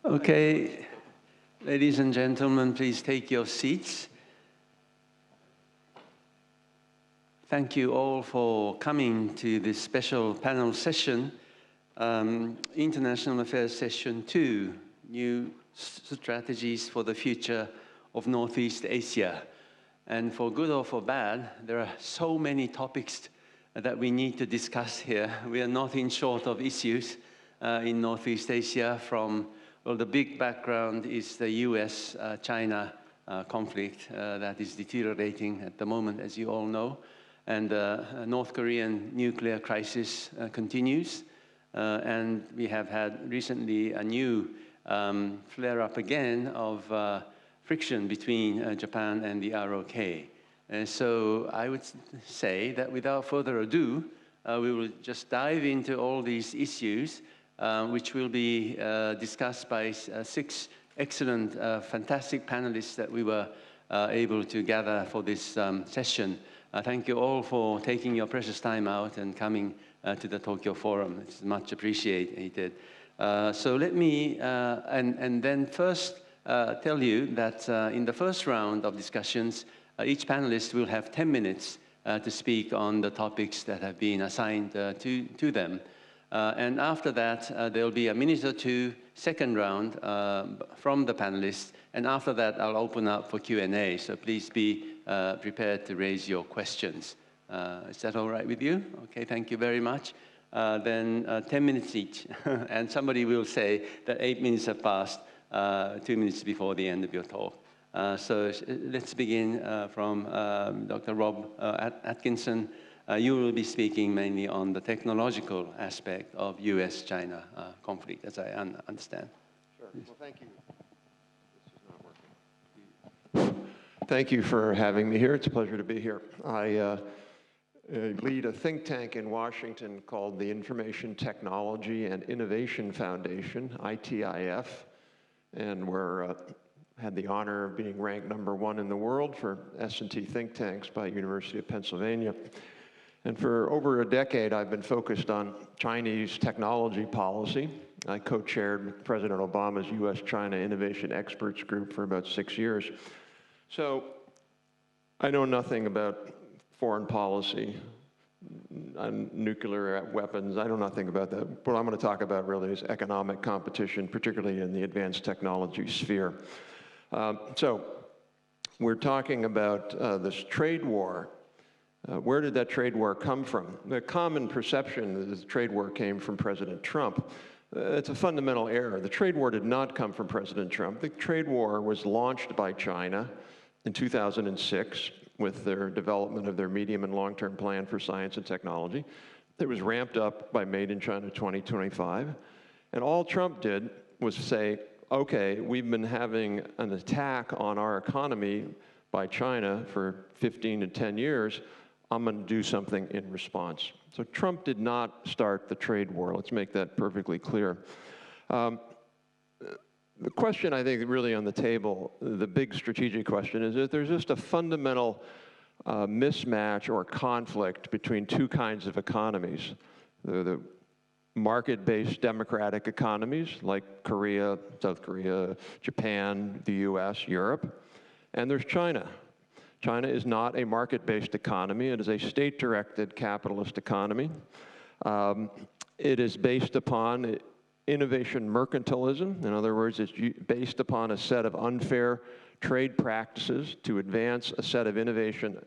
Okay, ladies and gentlemen, please take your seats. Thank you all for coming to this special panel session, International Affairs Session 2, New Strategies for the Future of Northeast Asia. And for good or for bad, there are so many topics that we need to discuss here. We are not in short of issues in Northeast Asia from, well, the big background is the US-China conflict that is deteriorating at the moment, as you all know. And North Korean nuclear crisis continues. And we have had recently a new flare-up again of friction between Japan and the ROK. And so I would say that without further ado, we will just dive into all these issues, which will be discussed by 6 excellent, fantastic panelists that we were able to gather for this session. Thank you all for taking your precious time out and coming to the Tokyo Forum. It's much appreciated. So let me, and then first tell you that in the first round of discussions, each panelist will have 10 minutes to speak on the topics that have been assigned to them. And after that, there'll be a minute or two, second round from the panelists. And after that, I'll open up for Q&A. So please be prepared to raise your questions. Is that all right with you? Okay, thank you very much. Then 10 minutes each. And somebody will say that 8 minutes have passed 2 minutes before the end of your talk. So let's begin from Dr. Rob Atkinson. You will be speaking mainly on the technological aspect of US-China conflict, as I understand. Sure. Well, thank you. This is not working. Thank you for having me here. It's a pleasure to be here. I lead a think tank in Washington called the Information Technology and Innovation Foundation, ITIF, and we're had the honor of being ranked #1 in the world for S&T think tanks by University of Pennsylvania. And for over a decade, I've been focused on Chinese technology policy. I co-chaired President Obama's US-China Innovation Experts Group for about 6 years. So I know nothing about foreign policy, nuclear weapons. I know nothing about that. What I'm going to talk about really is economic competition, particularly in the advanced technology sphere. So we're talking about this trade war. Where did that trade war come from? The common perception is the trade war came from President Trump. It's a fundamental error. The trade war did not come from President Trump. The trade war was launched by China in 2006 with their development of their medium and long-term plan for science and technology. It was ramped up by Made in China 2025. And all Trump did was say, okay, we've been having an attack on our economy by China for 15 to 10 years. I'm going to do something in response. So Trump did not start the trade war. Let's make that perfectly clear. The question I think really on the table, the big strategic question, is that there's just a fundamental mismatch or conflict between two kinds of economies. The market-based democratic economies like Korea, South Korea, Japan, the US, Europe, and there's China. China is not a market-based economy. It is a state-directed capitalist economy. It is based upon innovation mercantilism. In other words, it's based upon a set of unfair trade practices to advance a set of innovation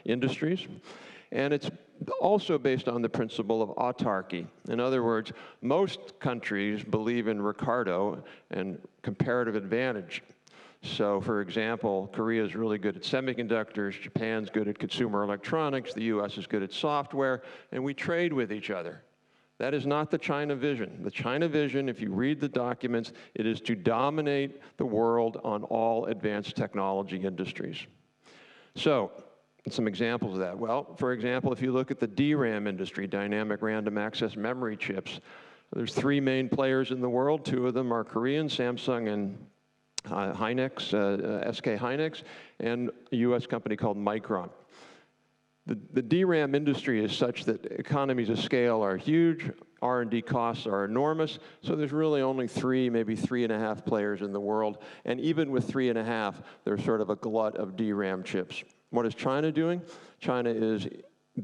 industries. And it's also based on the principle of autarky. In other words, most countries believe in Ricardo and comparative advantage. So, for example, Korea is really good at semiconductors, Japan's good at consumer electronics, the US is good at software, and we trade with each other. That is not the China vision. The China vision, if you read the documents, it is to dominate the world on all advanced technology industries. So, some examples of that. Well, for example, if you look at the DRAM industry, dynamic random access memory chips, there's 3 main players in the world. 2 of them are Korean, Samsung and Hynix, SK Hynix, and a US company called Micron. The DRAM industry is such that economies of scale are huge, R&D costs are enormous, so there's really only 3, maybe 3.5 players in the world. And even with 3.5, there's sort of a glut of DRAM chips. What is China doing? China is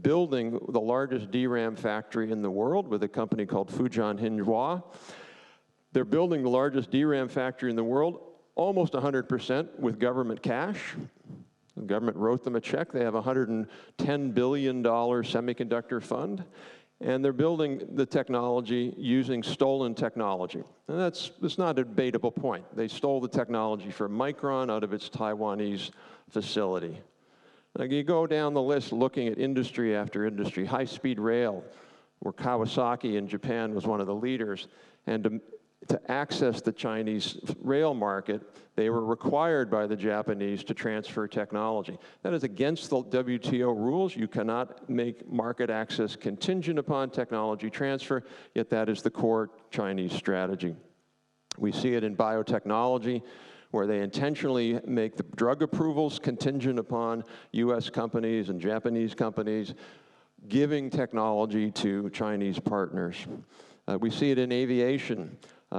building the largest DRAM factory in the world with a company called Fujian Hinhua. They're building the largest DRAM factory in the world, almost 100% with government cash. The government wrote them a check. They have a $110 billion semiconductor fund. And they're building the technology using stolen technology. And that's not a debatable point. They stole the technology from Micron out of its Taiwanese facility. Now you go down the list looking at industry after industry, high-speed rail, where Kawasaki in Japan was one of the leaders, and to access the Chinese rail market, they were required by the Japanese to transfer technology. That is against the WTO rules. You cannot make market access contingent upon technology transfer, yet that is the core Chinese strategy. We see it in biotechnology, where they intentionally make the drug approvals contingent upon US companies and Japanese companies giving technology to Chinese partners. We see it in aviation. We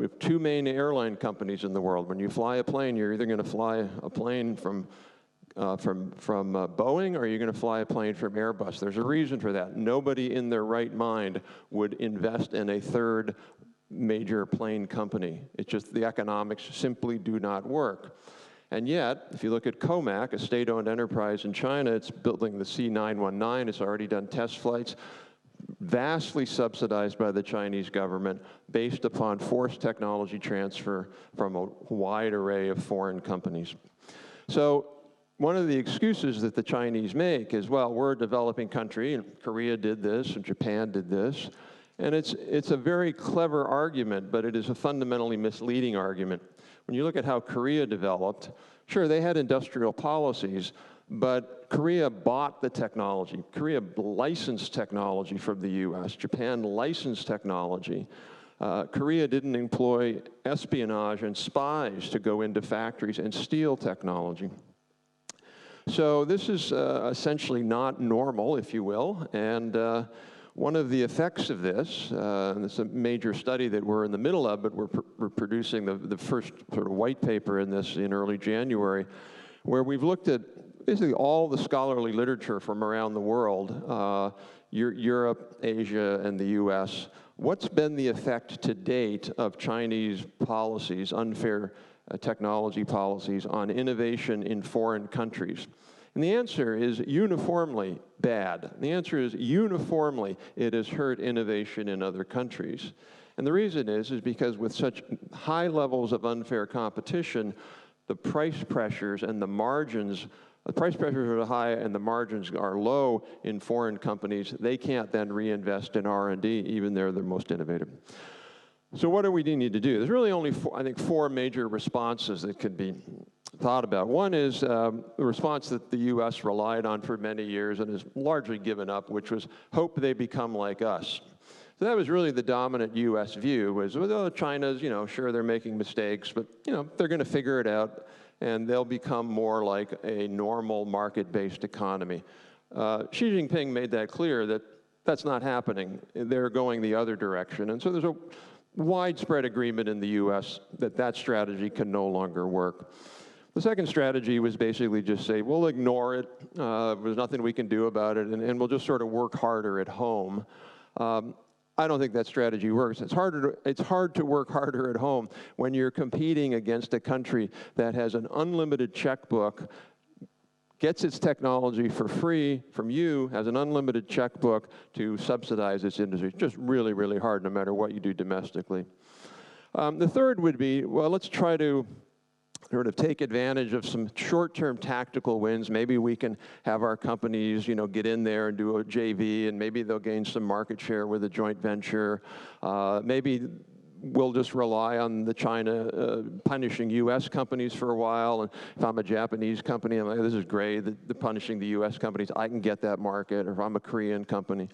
have 2 main airline companies in the world. When you fly a plane, you're either going to fly a plane from Boeing, or you're going to fly a plane from Airbus. There's a reason for that. Nobody in their right mind would invest in a third major plane company. It's just the economics simply do not work. And yet, if you look at COMAC, a state-owned enterprise in China, it's building the C919. It's already done test flights, vastly subsidized by the Chinese government based upon forced technology transfer from a wide array of foreign companies. So one of the excuses that the Chinese make is, well, we're a developing country, and Korea did this, and Japan did this. And it's a very clever argument, but it is a fundamentally misleading argument. When you look at how Korea developed, sure, they had industrial policies, but Korea bought the technology. Korea licensed technology from the US. Japan licensed technology. Korea didn't employ espionage and spies to go into factories and steal technology. So this is essentially not normal, if you will, and one of the effects of this, and it's a major study that we're in the middle of, but we're producing the first sort of white paper in this in early January, where we've looked at basically all the scholarly literature from around the world, Europe, Asia, and the US. What's been the effect to date of Chinese policies, unfair technology policies, on innovation in foreign countries? And the answer is uniformly bad. The answer is uniformly it has hurt innovation in other countries. And the reason is because with such high levels of unfair competition, the price pressures and the margins, the price pressures are high and the margins are low in foreign companies. They can't then reinvest in R&D, even though they're most innovative. So what do we need to do? There's really only, I think, 4 major responses that could be thought about. One is the response that the US relied on for many years and has largely given up, which was hope they become like us. So that was really the dominant US view, was, well, China's, sure, they're making mistakes, but, they're going to figure it out, and they'll become more like a normal market-based economy. Xi Jinping made that clear that that's not happening. They're going the other direction. And so there's a widespread agreement in the US that that strategy can no longer work. The second strategy was basically just say, we'll ignore it, there's nothing we can do about it, and we'll just sort of work harder at home. I don't think that strategy works. It's hard to work harder at home when you're competing against a country that has an unlimited checkbook, gets its technology for free from you, has an unlimited checkbook to subsidize its industry. It's just really, really hard no matter what you do domestically. The third would be, well, let's try to sort of take advantage of some short-term tactical wins. Maybe we can have our companies, get in there and do a JV, and maybe they'll gain some market share with a joint venture. Maybe we'll just rely on the China punishing US companies for a while. And if I'm a Japanese company, I'm like, this is great, the punishing the US companies, I can get that market. Or if I'm a Korean company.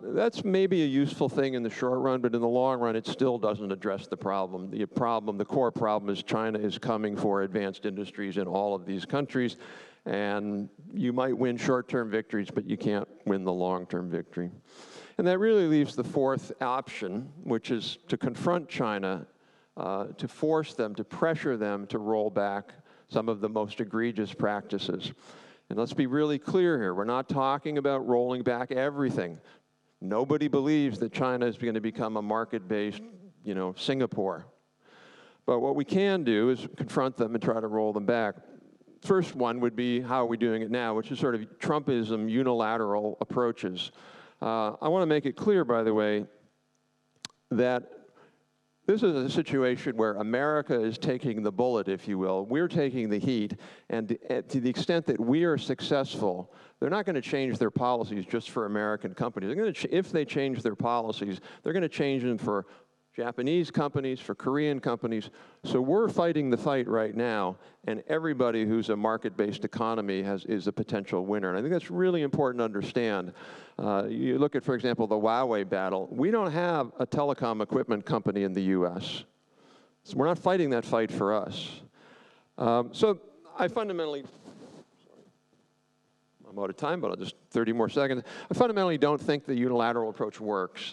That's maybe a useful thing in the short run, but in the long run, it still doesn't address the problem. The core problem is China is coming for advanced industries in all of these countries, and you might win short-term victories, but you can't win the long-term victory. And that really leaves the fourth option, which is to confront China, to force them, to pressure them to roll back some of the most egregious practices. And let's be really clear here. We're not talking about rolling back everything. Nobody believes that China is going to become a market-based, Singapore. But what we can do is confront them and try to roll them back. First one would be, how are we doing it now, which is sort of Trumpism, unilateral approaches. I want to make it clear, by the way, that this is a situation where America is taking the bullet, if you will. We're taking the heat, and to the extent that we are successful, they're not going to change their policies just for American companies. They're going to, if they change their policies, they're going to change them for Japanese companies, for Korean companies. So we're fighting the fight right now, and everybody who's a market-based economy is a potential winner. And I think that's really important to understand. You look at, for example, the Huawei battle. We don't have a telecom equipment company in the US. So we're not fighting that fight for us. So I fundamentally, I'm out of time, but I'll just 30 more seconds. I fundamentally don't think the unilateral approach works.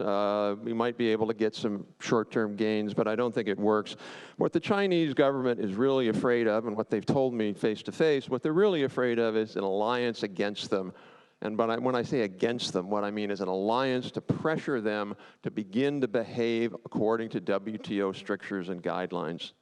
We might be able to get some short-term gains, but I don't think it works. What the Chinese government is really afraid of, and what they've told me face-to-face, what they're really afraid of is an alliance against them. But when I say against them, what I mean is an alliance to pressure them to begin to behave according to WTO strictures and guidelines.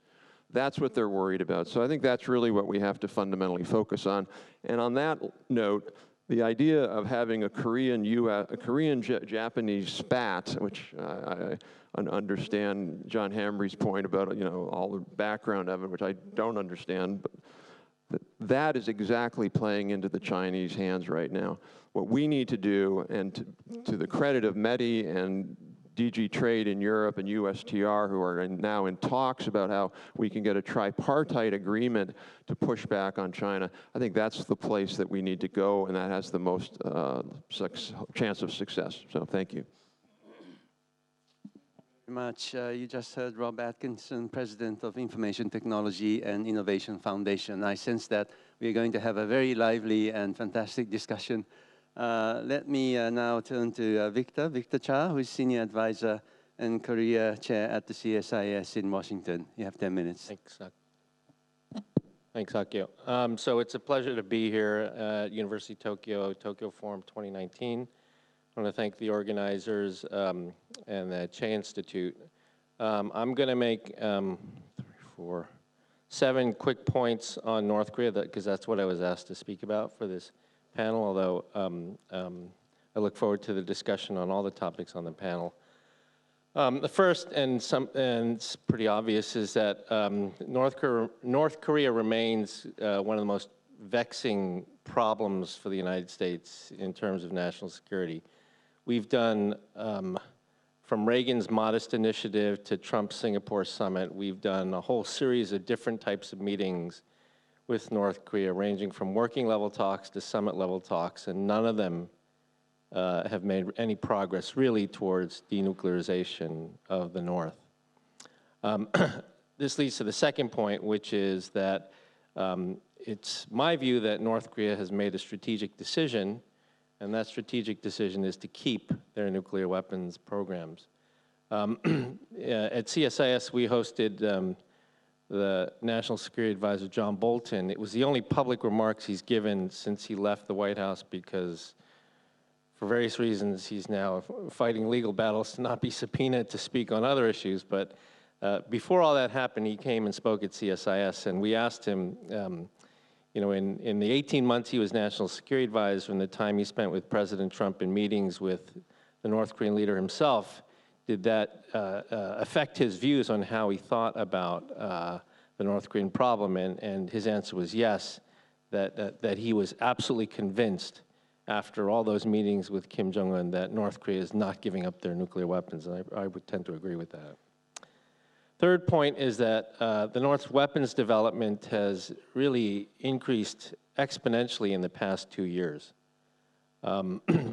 That's what they're worried about. So I think that's really what we have to fundamentally focus on. And on that note, the idea of having a Korean-Japanese spat, which I understand John Hamry's point about, all the background of it, which I don't understand, but that is exactly playing into the Chinese hands right now. What we need to do, and to the credit of METI and DG Trade in Europe and USTR, who are now in talks about how we can get a tripartite agreement to push back on China, I think that's the place that we need to go, and that has the most chance of success. So thank you. Very much. You just heard Rob Atkinson, President of Information Technology and Innovation Foundation. I sense that we're going to have a very lively and fantastic discussion. Let me now turn to Victor Cha, who is Senior Advisor and Korea Chair at the CSIS in Washington. You have 10 minutes. Thanks, Akio. So it's a pleasure to be here at University of Tokyo Forum 2019. I want to thank the organizers and the Che Institute. I'm going to make 7 quick points on North Korea, because that's what I was asked to speak about for this panel, although I look forward to the discussion on all the topics on the panel. The first, and it's pretty obvious, is that North Korea remains one of the most vexing problems for the United States in terms of national security. We've done, from Reagan's modest initiative to Trump's Singapore summit, we've done a whole series of different types of meetings with North Korea, ranging from working level talks to summit level talks, and none of them have made any progress really towards denuclearization of the North. This leads to the second point, which is that it's my view that North Korea has made a strategic decision, and that strategic decision is to keep their nuclear weapons programs. At CSIS, we hosted the National Security Advisor, John Bolton. It was the only public remarks he's given since he left the White House, because for various reasons, he's now fighting legal battles to not be subpoenaed to speak on other issues. But before all that happened, he came and spoke at CSIS, and we asked him, in the 18 months he was National Security Advisor and the time he spent with President Trump in meetings with the North Korean leader himself, did that affect his views on how he thought about the North Korean problem? And his answer was yes, that he was absolutely convinced after all those meetings with Kim Jong-un that North Korea is not giving up their nuclear weapons, and I would tend to agree with that. Third point is that the North's weapons development has really increased exponentially in the past 2 years.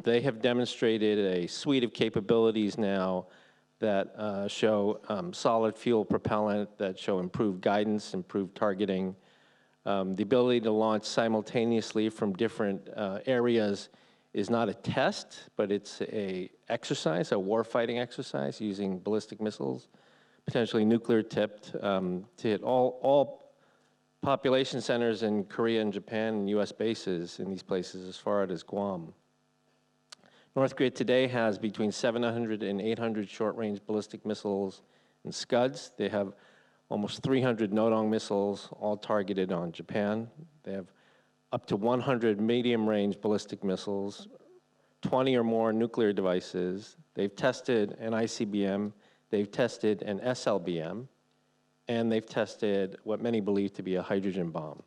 They have demonstrated a suite of capabilities now that show solid fuel propellant, that show improved guidance, improved targeting, the ability to launch simultaneously from different areas is not a test, but it's a exercise, a war-fighting exercise using ballistic missiles, potentially nuclear-tipped, to hit all population centers in Korea and Japan and US bases in these places as far out as Guam. North Korea today has between 700 and 800 short-range ballistic missiles and Scuds. They have almost 300 Nodong missiles, all targeted on Japan. They have up to 100 medium-range ballistic missiles, 20 or more nuclear devices. They've tested an ICBM, they've tested an SLBM, and they've tested what many believe to be a hydrogen bomb.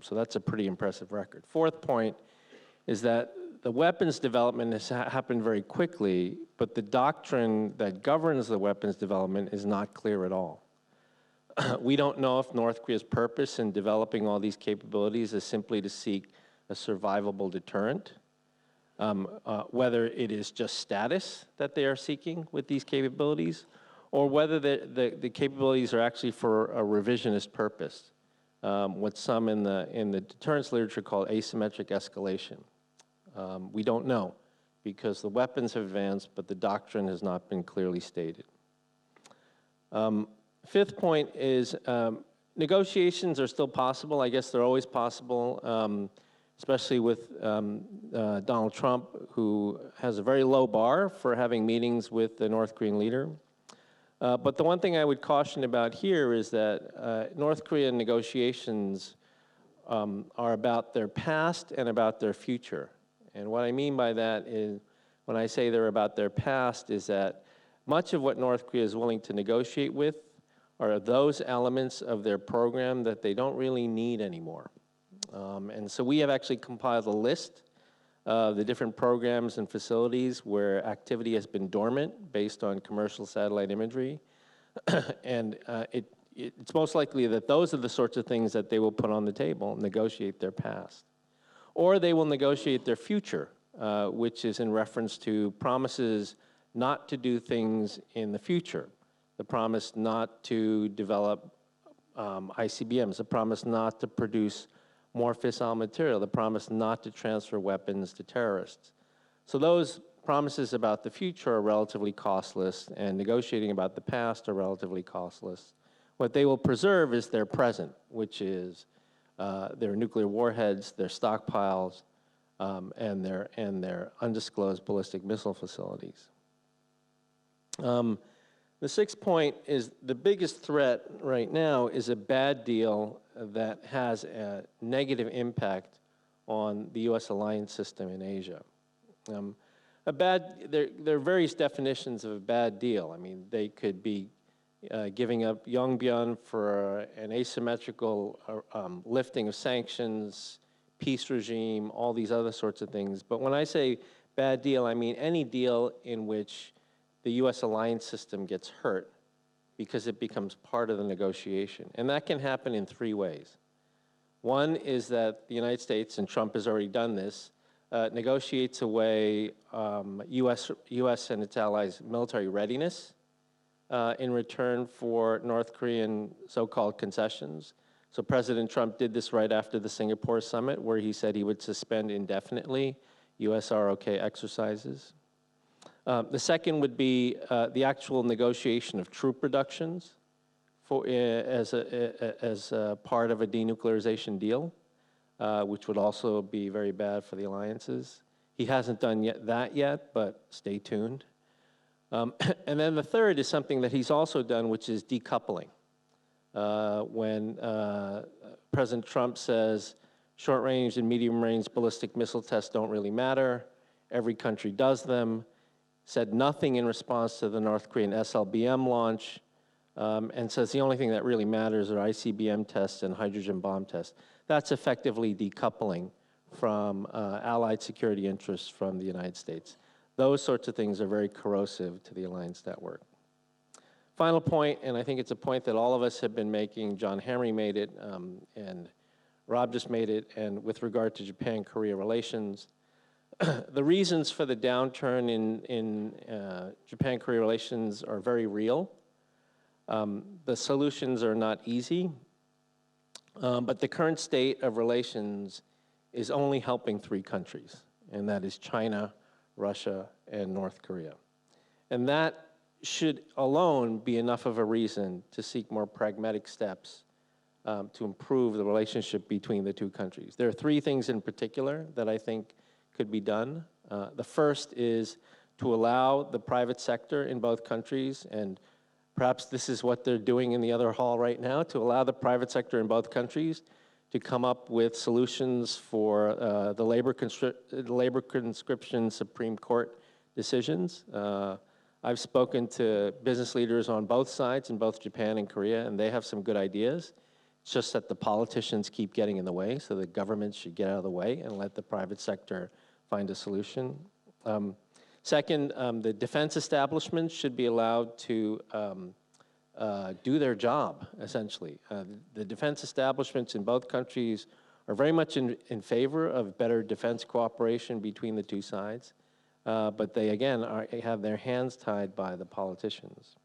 So that's a pretty impressive record. Fourth point is that the weapons development has happened very quickly, but the doctrine that governs the weapons development is not clear at all. We don't know if North Korea's purpose in developing all these capabilities is simply to seek a survivable deterrent, whether it is just status that they are seeking with these capabilities, or whether the capabilities are actually for a revisionist purpose, what some in the deterrence literature call asymmetric escalation. We don't know, because the weapons have advanced, but the doctrine has not been clearly stated. Fifth point is negotiations are still possible. I guess they're always possible, especially with Donald Trump, who has a very low bar for having meetings with the North Korean leader. But the one thing I would caution about here is that North Korean negotiations are about their past and about their future. And what I mean by that is, when I say they're about their past, is that much of what North Korea is willing to negotiate with are those elements of their program that they don't really need anymore. And so we have actually compiled a list of the different programs and facilities where activity has been dormant based on commercial satellite imagery. And it's most likely that those are the sorts of things that they will put on the table and negotiate their past. Or they will negotiate their future, which is in reference to promises not to do things in the future. The promise not to develop ICBMs, the promise not to produce more fissile material, the promise not to transfer weapons to terrorists. So those promises about the future are relatively costless, and negotiating about the past are relatively costless. What they will preserve is their present, which is their nuclear warheads, their stockpiles, and their undisclosed ballistic missile facilities. The sixth point is the biggest threat right now is a bad deal that has a negative impact on the U.S. alliance system in Asia. There are various definitions of a bad deal. I mean, they could be giving up Yongbyon for an asymmetrical lifting of sanctions, peace regime, all these other sorts of things. But when I say bad deal, I mean any deal in which the U.S. alliance system gets hurt because it becomes part of the negotiation. And that can happen in three ways. One is that the United States, and Trump has already done this, negotiates away U.S. and its allies' military readiness in return for North Korean so-called concessions. So President Trump did this right after the Singapore summit, where he said he would suspend indefinitely U.S. ROK exercises. The second would be the actual negotiation of troop reductions as a part of a denuclearization deal, which would also be very bad for the alliances. He hasn't done that yet, but stay tuned. And then the third is something that he's also done, which is decoupling. When President Trump says short-range and medium-range ballistic missile tests don't really matter, every country does them, said nothing in response to the North Korean SLBM launch, and says the only thing that really matters are ICBM tests and hydrogen bomb tests. That's effectively decoupling from allied security interests from the United States. Those sorts of things are very corrosive to the alliance network. Final point, and I think it's a point that all of us have been making, John Hamre made it, and Rob just made it, and with regard to Japan-Korea relations, the reasons for the downturn in Japan-Korea relations are very real. The solutions are not easy, but the current state of relations is only helping three countries. and that is China, Russia, and North Korea. And that should alone be enough of a reason to seek more pragmatic steps to improve the relationship between the two countries. There are three things in particular that I think could be done. The first is to allow the private sector in both countries, and perhaps this is what they're doing in the other hall right now, to allow the private sector in both countries to come up with solutions for the labor conscription Supreme Court decisions. I've spoken to business leaders on both sides, in both Japan and Korea, and they have some good ideas. It's just that the politicians keep getting in the way, so the government should get out of the way and let the private sector find a solution. Second, the defense establishments should be allowed to do their job, essentially. The defense establishments in both countries are very much in favor of better defense cooperation between the two sides, but they, again, have their hands tied by the politicians.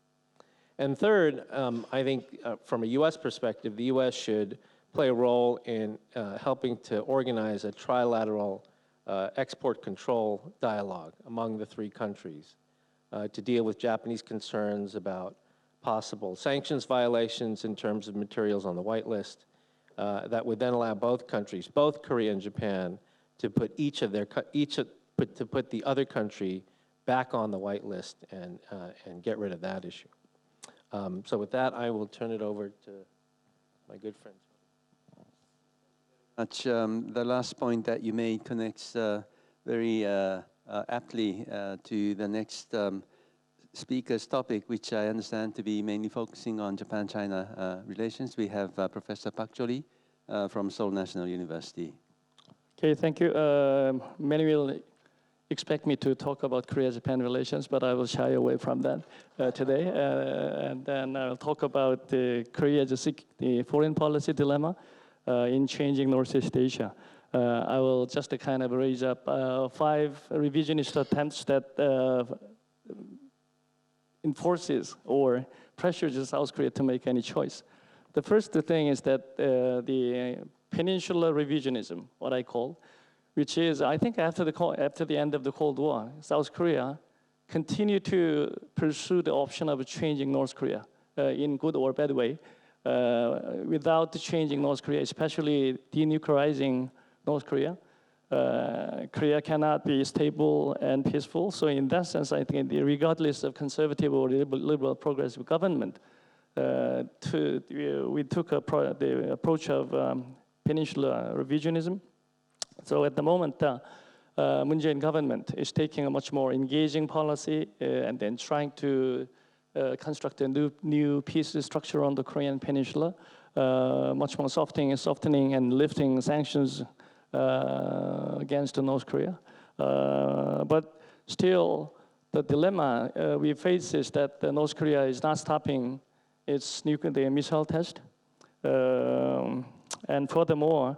And third, I think from a U.S. perspective, the U.S. should play a role in helping to organize a trilateral export control dialogue among the three countries to deal with Japanese concerns about possible sanctions violations in terms of materials on the white list that would then allow both countries, both Korea and Japan, to put put the other country back on the white list and get rid of that issue. So with that, I will turn it over to my good friend. The last point that you made connects very aptly to the next speaker's topic, which I understand to be mainly focusing on Japan-China relations. We have Professor Park Jo-lee from Seoul National University. Okay, thank you. Many will expect me to talk about Korea-Japan relations, but I will shy away from that today. And then I'll talk about the the foreign policy dilemma in changing Northeast Asia. I will just kind of raise up 5 revisionist attempts that enforces or pressures South Korea to make any choice. The first thing is that the peninsular revisionism, what I call, which is, I think after the end of the Cold War, South Korea continued to pursue the option of changing North Korea in good or bad way, without changing North Korea, especially denuclearizing North Korea. Korea cannot be stable and peaceful. So in that sense, I think regardless of conservative or liberal progressive government, we took the approach of peninsular revisionism. So at the moment, Moon Jae-in government is taking a much more engaging policy and then trying to construct a new peace structure on the Korean peninsula, much more softening and lifting sanctions against North Korea. But still, the dilemma we face is that North Korea is not stopping its nuclear missile test. And furthermore,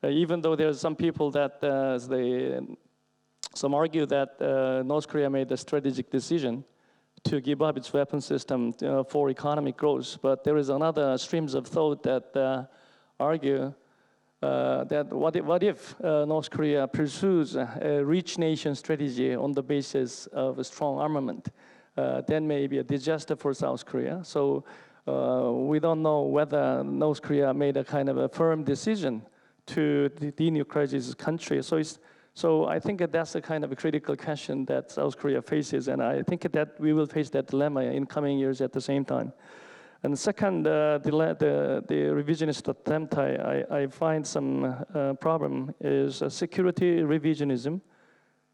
even though there are some people that some argue that North Korea made a strategic decision to give up its weapon system for economic growth, but there is another streams of thought that argue that what if North Korea pursues a rich nation strategy on the basis of a strong armament, then may be a disaster for South Korea. So we don't know whether North Korea made a kind of a firm decision to denuclearize its country. So I think that's a kind of a critical question that South Korea faces, and I think that we will face that dilemma in coming years at the same time. And second, the revisionist attempt I find some problem is security revisionism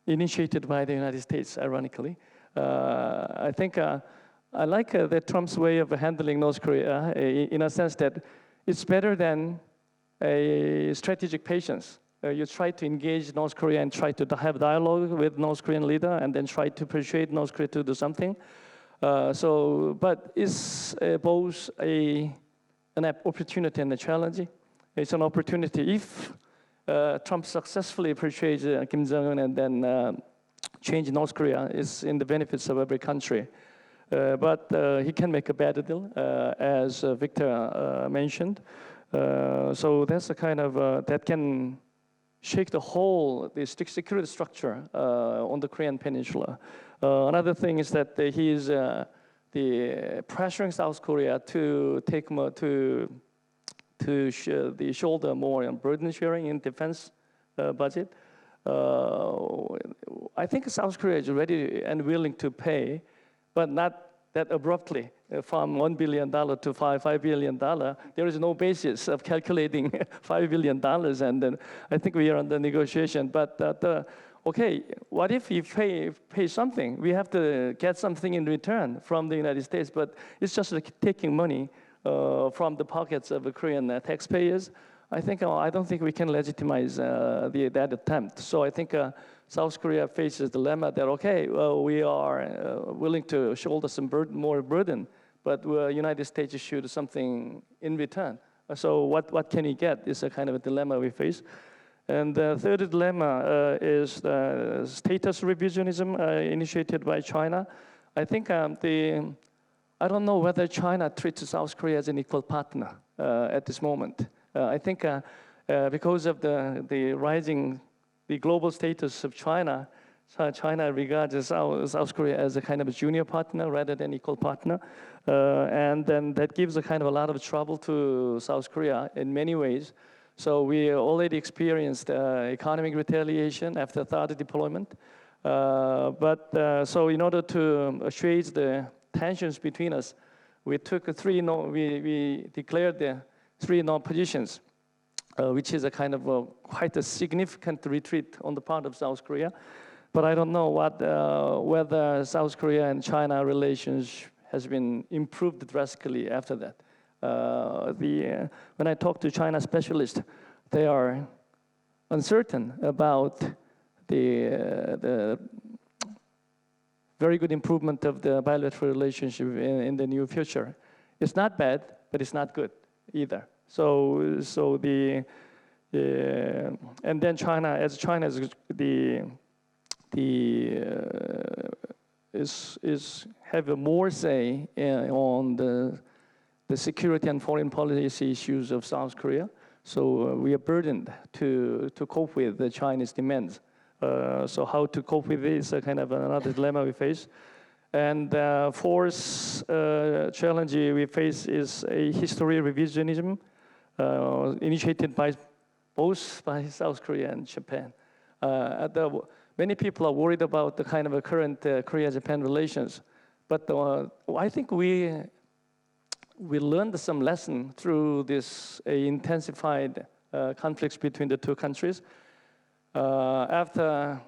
initiated by the United States, ironically. I think I like the Trump's way of handling North Korea in a sense that it's better than a strategic patience. You try to engage North Korea and try to have dialogue with North Korean leader and then try to persuade North Korea to do something. But it's both an opportunity and a challenge. It's an opportunity if Trump successfully persuades Kim Jong-un and then change North Korea is in the benefits of every country. But he can make a bad deal, as Victor mentioned. So that's a kind of, that can shake the whole the security structure on the Korean Peninsula. Another thing is that he is pressuring South Korea to take more to shoulder more on burden sharing in defense budget. I think South Korea is ready and willing to pay, but not that abruptly. From $1 billion to $5 billion, there is no basis of calculating $5 billion, and then I think we are under negotiation. But okay, what if we pay something? We have to get something in return from the United States, but it's just like taking money from the pockets of the Korean taxpayers. I don't think we can legitimize that attempt. So I think South Korea faces the dilemma that, okay, well, we are willing to shoulder some more burden, but United States should do something in return. So what can we get is a kind of a dilemma we face. And the third dilemma is status revisionism initiated by China. I think I don't know whether China treats South Korea as an equal partner at this moment. I think because of the rising the global status of China, China regards South Korea as a kind of a junior partner rather than equal partner. And then that gives a kind of a lot of trouble to South Korea in many ways. So we already experienced economic retaliation after third deployment. So in order to assuage the tensions between us, we declared the 3 no positions, which is a kind of quite a significant retreat on the part of South Korea. But I don't know whether South Korea and China relations has been improved drastically after that. When I talk to China specialists, they are uncertain about the very good improvement of the bilateral relationship in the near future. It's not bad, but it's not good either. And then China is have a more say on the security and foreign policy issues of South Korea. So we are burdened to cope with the Chinese demands. So how to cope with this is kind of another dilemma we face. And fourth challenge we face is a history revisionism initiated both by South Korea and Japan. Many people are worried about the kind of a current Korea-Japan relations, but I think we learned some lesson through this intensified conflicts between the two countries. After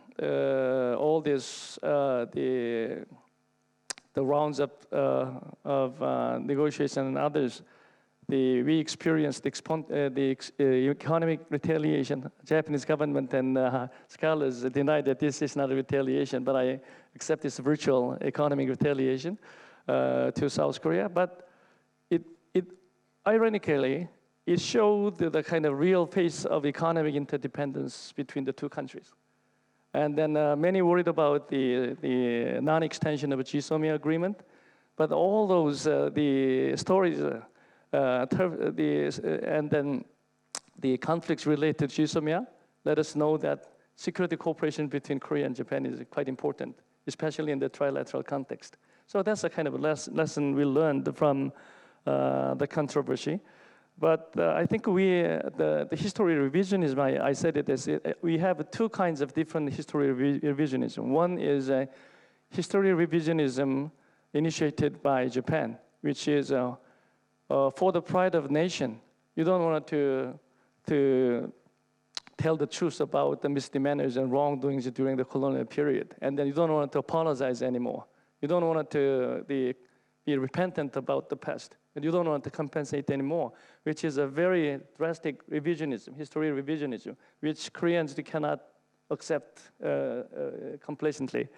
all this, the rounds of negotiation and others, we experienced the economic retaliation. Japanese government and scholars deny that this is not a retaliation, but I accept this virtual economic retaliation to South Korea. But ironically, it showed the kind of real face of economic interdependence between the two countries. And then many worried about the non-extension of a GSOMIA agreement, but all those the stories, and then the conflicts related to GSOMIA let us know that security cooperation between Korea and Japan is quite important, especially in the trilateral context. So that's a kind of a lesson we learned from the controversy. But I think the history revisionism, I said it as we have 2 kinds of different history revisionism. One is a history revisionism initiated by Japan, which is for the pride of nation. You don't want to tell the truth about the misdemeanors and wrongdoings during the colonial period, and then you don't want to apologize anymore. You don't want to be repentant about the past. And you don't want to compensate anymore, which is a very drastic revisionism, history revisionism, which Koreans cannot accept complacently.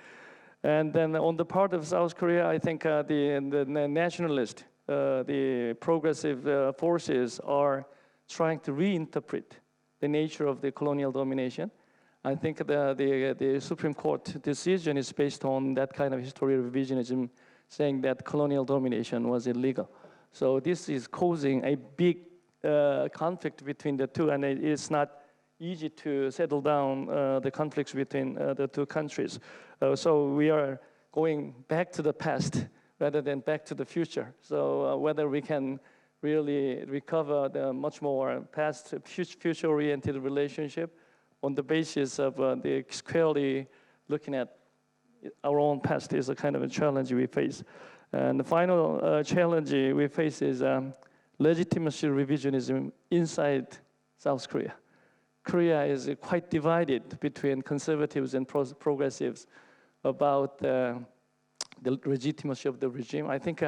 And then on the part of South Korea, I think the nationalist, the progressive forces are trying to reinterpret the nature of the colonial domination. I think the Supreme Court decision is based on that kind of history revisionism, saying that colonial domination was illegal. So this is causing a big conflict between the two, and it's not easy to settle down the conflicts between the two countries. So we are going back to the past rather than back to the future. So whether we can really recover the much more past, future-oriented relationship on the basis of the squarely looking at our own past is a kind of a challenge we face. And the final challenge we face is legitimacy revisionism inside South Korea. Korea is quite divided between conservatives and progressives about the legitimacy of the regime. I think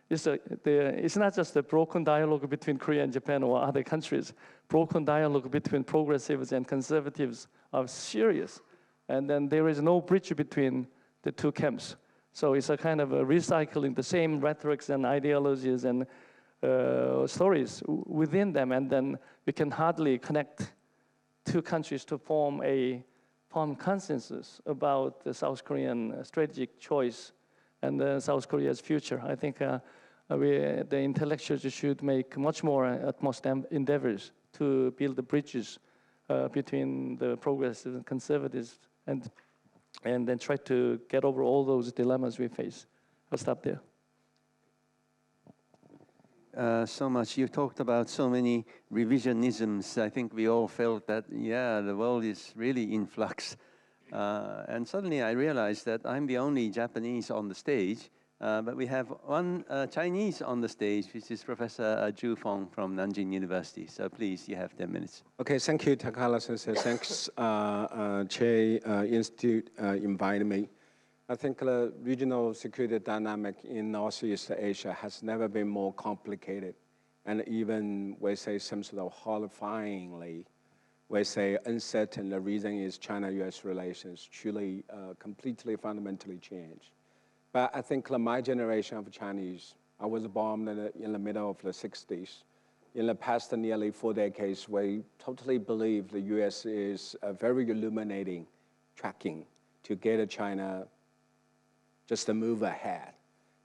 it's not just a broken dialogue between Korea and Japan or other countries. Broken dialogue between progressives and conservatives are serious. And then there is no bridge between the two camps. So it's a kind of a recycling the same rhetorics and ideologies and stories within them. And then we can hardly connect two countries to form a consensus about the South Korean strategic choice and South Korea's future. I think the intellectuals should make much more utmost endeavors to build the bridges between the progressives and conservatives and then try to get over all those dilemmas we face. I'll stop there. So much. You talked about so many revisionisms. I think we all felt that, yeah, the world is really in flux. And suddenly I realized that I'm the only Japanese on the stage, but we have one Chinese on the stage, which is Professor Zhu Feng from Nanjing University. So please, you have 10 minutes. Okay, thank you, Takala Sensei. Thanks, Che Institute inviting me. I think the regional security dynamic in Northeast Asia has never been more complicated, and even, we say, some sort of horrifyingly, we say, uncertain. The reason is China-US relations truly completely fundamentally changed. But I think my generation of Chinese, I was born in the middle of the 60s. In the past nearly 4 decades, we totally believe the US is very illuminating tracking to get China just to move ahead.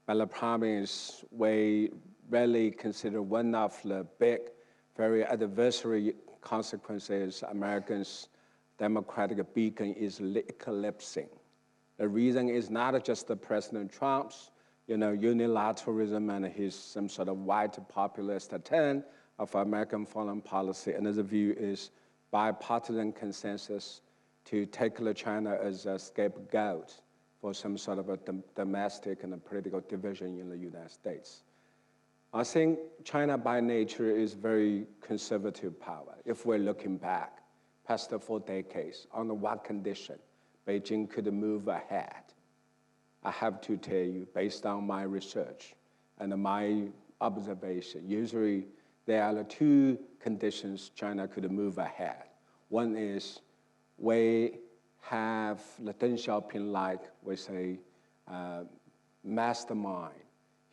But the problem is we rarely consider one of the big, very adversary consequences Americans' democratic beacon is eclipsing. The reason is not just the President Trump's unilateralism and his some sort of white populist turn of American foreign policy. Another view is bipartisan consensus to take China as a scapegoat for some sort of a domestic and a political division in the United States. I think China by nature is very conservative power. If we're looking back past the 4 decades, on what condition Beijing could move ahead, I have to tell you, based on my research and my observation, usually there are 2 conditions China could move ahead. One is we have the Deng Xiaoping-like, we say, mastermind.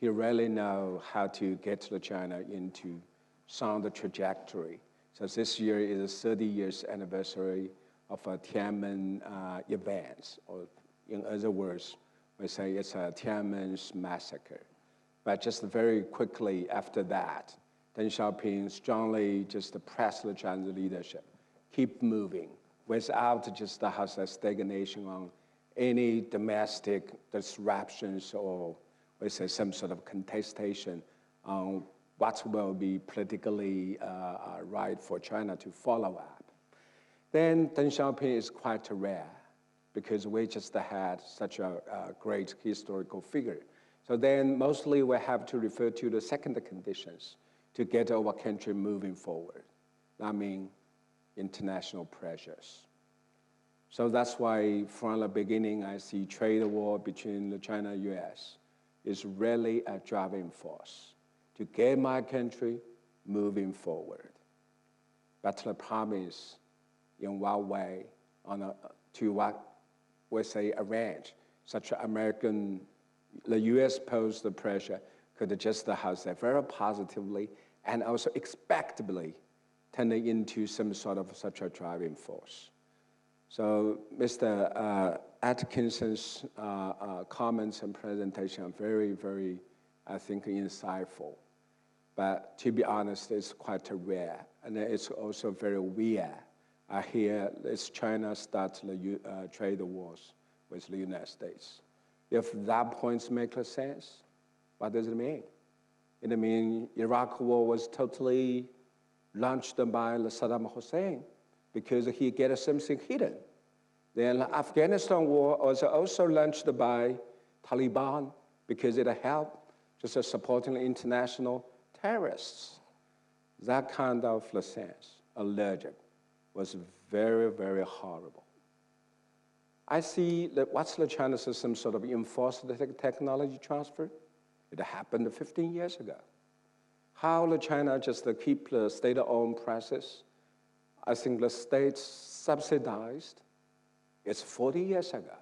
He really knows how to get China into sound trajectory. So this year is the 30 years anniversary of a Tiananmen events, or in other words, we say it's a Tiananmen's massacre. But just very quickly after that, Deng Xiaoping strongly just pressed the Chinese leadership, keep moving, without just a stagnation on any domestic disruptions or we say some sort of contestation on what will be politically right for China to follow up. Then Deng Xiaoping is quite rare because we just had such a great historical figure. So then mostly we have to refer to the second conditions to get our country moving forward. I mean, international pressures. So that's why from the beginning I see trade war between the China and US is really a driving force to get my country moving forward. But the problem is in what way to what we say arrange such American, the US posed the pressure could just have very positively and also expectably turning into some sort of such a driving force. So Mr. Atkinson's comments and presentation are very, very, I think, insightful. But to be honest, it's quite rare. And it's also very weird. I hear it's China starts the trade wars with the United States. If that point makes sense, what does it mean? It means Iraq war was totally launched by Saddam Hussein because he gets something hidden. Then Afghanistan war was also launched by Taliban because it helped just supporting international terrorists. That kind of sense, allergic, was very, very horrible. I see that what's the China system sort of enforced the technology transfer? It happened 15 years ago. How the China just keep the state-owned presses? I think the state subsidized. It's 40 years ago.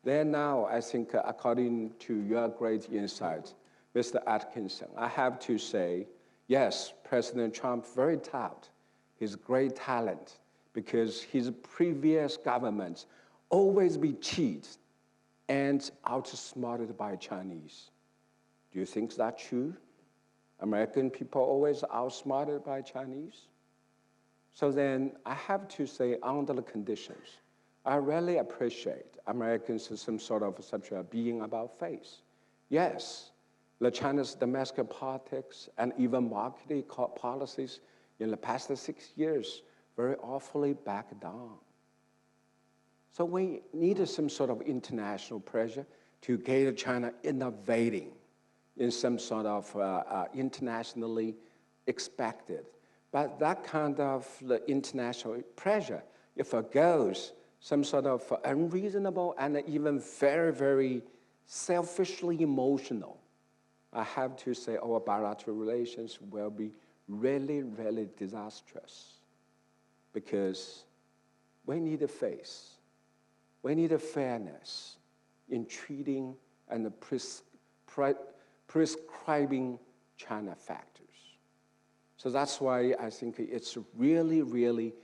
Then now, I think according to your great insight, Mr. Atkinson, I have to say, yes, President Trump very tout his great talent because his previous governments always be cheated and outsmarted by Chinese. Do you think that's true? American people always outsmarted by Chinese? So then I have to say, under the conditions, I really appreciate Americans as some sort of such a being about face. Yes, the China's domestic politics and even marketing policies in the past 6 years very awfully back down. So we needed some sort of international pressure to get China innovating in some sort of internationally expected. But that kind of international pressure, if it goes some sort of unreasonable and even very, very selfishly emotional, I have to say our bilateral relations will be really, really disastrous because we need a face. We need a fairness in treating and prescribing China factors. So that's why I think it's really, really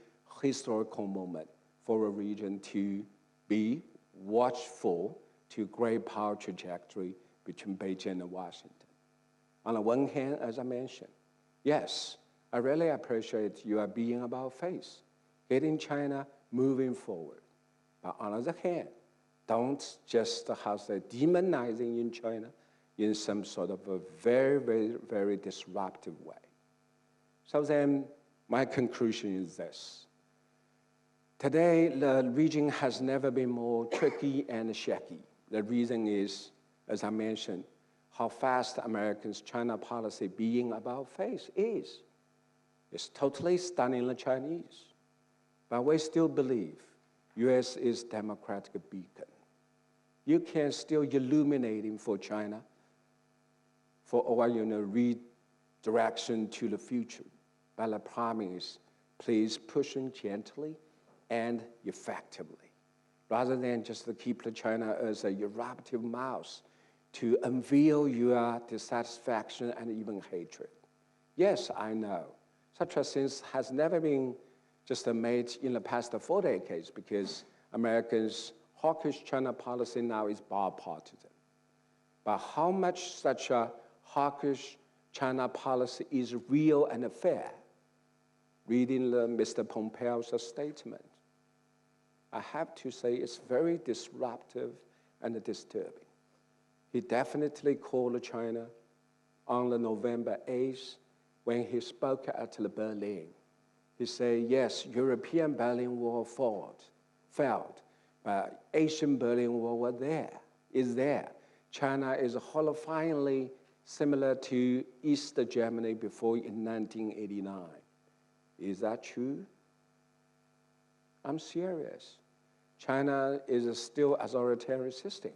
historical moment for a region to be watchful to great power trajectory between Beijing and Washington. On the one hand, as I mentioned, yes, I really appreciate you are being about face, getting China moving forward. But on the other hand, don't just demonizing in China in some sort of a very, very, very disruptive way. So then my conclusion is this. Today, the region has never been more tricky and shaky. The reason is, as I mentioned, how fast Americans' China policy being about face is. It's totally stunning the Chinese. But we still believe U.S. is democratic beacon. You can still illuminating for China for our redirection to the future. But I promise, please push them gently and effectively, rather than just to keep China as a eruptive mouse to unveil your dissatisfaction and even hatred. Yes, I know. Such a thing has never been just made in the past 4 decades because Americans' hawkish China policy now is bipartisan. But how much such a hawkish China policy is real and fair? Reading Mr. Pompeo's statement, I have to say it's very disruptive and disturbing. He definitely called China on the November 8th when he spoke at Berlin. He said, yes, European Berlin Wall failed, but Asian Berlin Wall is there. China is horrifyingly similar to East Germany before in 1989. Is that true? I'm serious. China is still authoritarian system,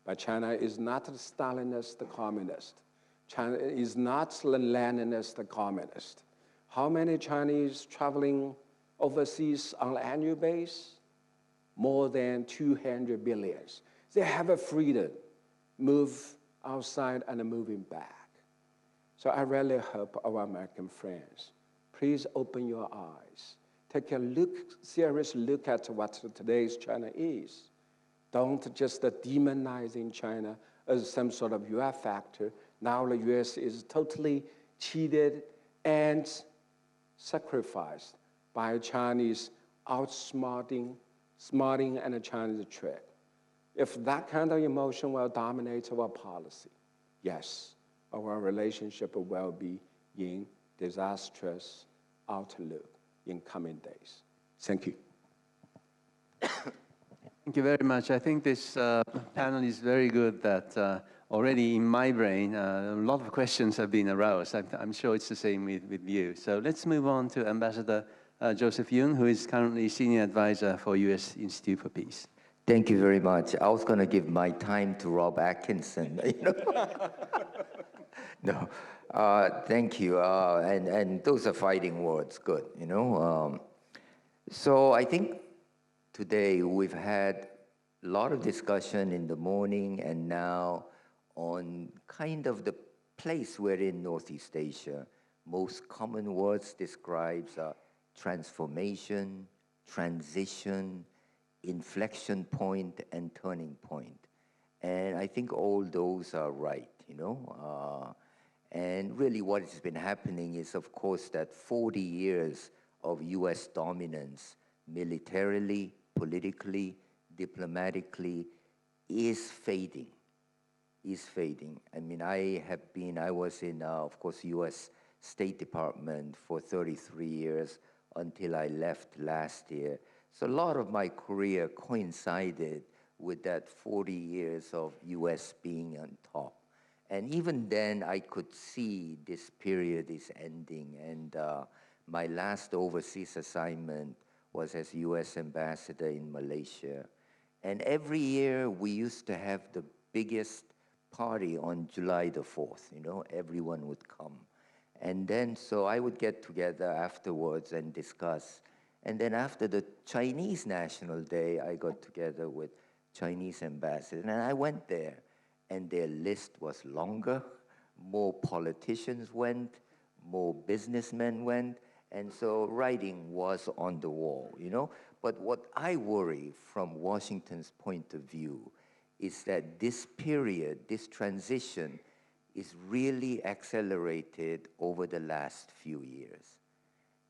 but China is not the Stalinist communist. China is not the Leninist communist. How many Chinese traveling overseas on an annual basis? More than 200 billion. They have a freedom, move outside and moving back. So I really hope our American friends, please open your eyes. Take a serious look at what today's China is. Don't just demonizing China as some sort of US factor. Now the US is totally cheated and sacrificed by Chinese outsmarting and a Chinese trick. If that kind of emotion will dominate our policy, yes, our relationship will be in disastrous outlook in coming days. Thank you. Thank you very much. I think this panel is very good that already in my brain, a lot of questions have been aroused. I'm sure it's the same with you. So let's move on to Ambassador Joseph Yun, who is currently Senior Advisor for U.S. Institute for Peace. Thank you very much. I was going to give my time to Rob Atkinson. No, thank you. And those are fighting words, good, So I think today we've had a lot of discussion in the morning and now on kind of the place we're in Northeast Asia. Most common words describes transformation, transition, inflection point, and turning point. And I think all those are right, And really what has been happening is, of course, that 40 years of US dominance militarily, politically, diplomatically is fading. I mean, I was in, of course, US State Department for 33 years until I left last year. So a lot of my career coincided with that 40 years of US being on top. And even then, I could see this period is ending. And my last overseas assignment was as US ambassador in Malaysia. And every year, we used to have the biggest party on July the 4th, everyone would come. And then, so I would get together afterwards and discuss. And then after the Chinese National Day, I got together with Chinese ambassadors. And I went there, and their list was longer. More politicians went, more businessmen went. And so writing was on the wall, But what I worry from Washington's point of view is that this period, this transition, is really accelerated over the last few years.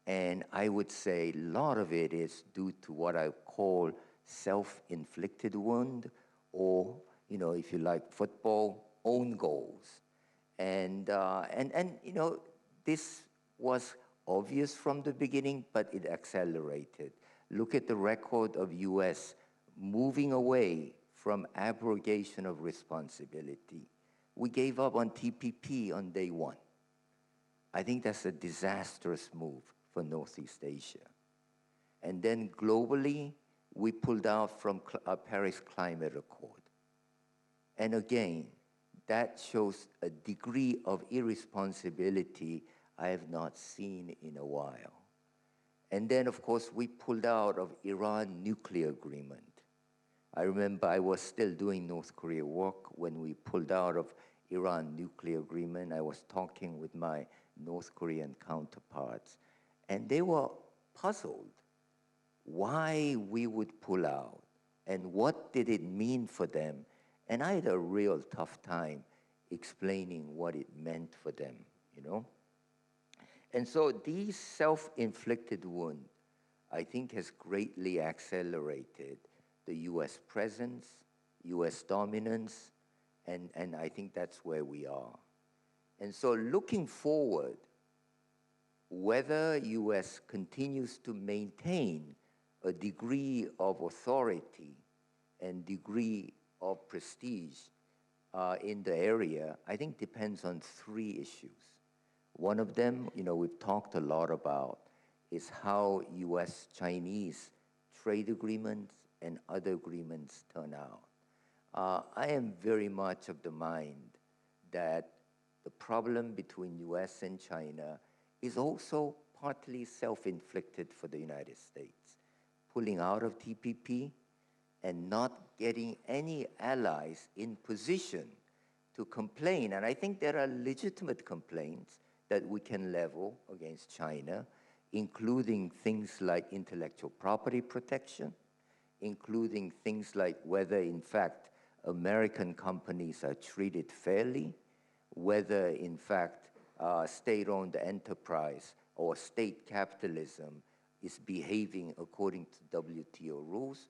And I would say a lot of it is due to what I call self-inflicted wound, or, if you like football, own goals. And this was obvious from the beginning, but it accelerated. Look at the record of US moving away from abrogation of responsibility. We gave up on TPP on day one. I think that's a disastrous move for Northeast Asia. And then globally, we pulled out from Paris Climate Accord. And again, that shows a degree of irresponsibility I have not seen in a while. And then, of course, we pulled out of Iran nuclear agreement. I remember I was still doing North Korea work when we pulled out of Iran nuclear agreement. I was talking with my North Korean counterparts, and they were puzzled why we would pull out and what did it mean for them. And I had a real tough time explaining what it meant for them, And so these self-inflicted wound, I think, has greatly accelerated the US presence, US dominance, and I think that's where we are. And so looking forward, whether US continues to maintain a degree of authority and degree of prestige in the area, I think depends on three issues. One of them, we've talked a lot about, is how US-Chinese trade agreements and other agreements turn out. I am very much of the mind that the problem between US and China is also partly self-inflicted for the United States. Pulling out of TPP and not getting any allies in position to complain. And I think there are legitimate complaints that we can level against China, including things like intellectual property protection, including things like whether, in fact, American companies are treated fairly, whether, in fact, state-owned enterprise or state capitalism is behaving according to WTO rules,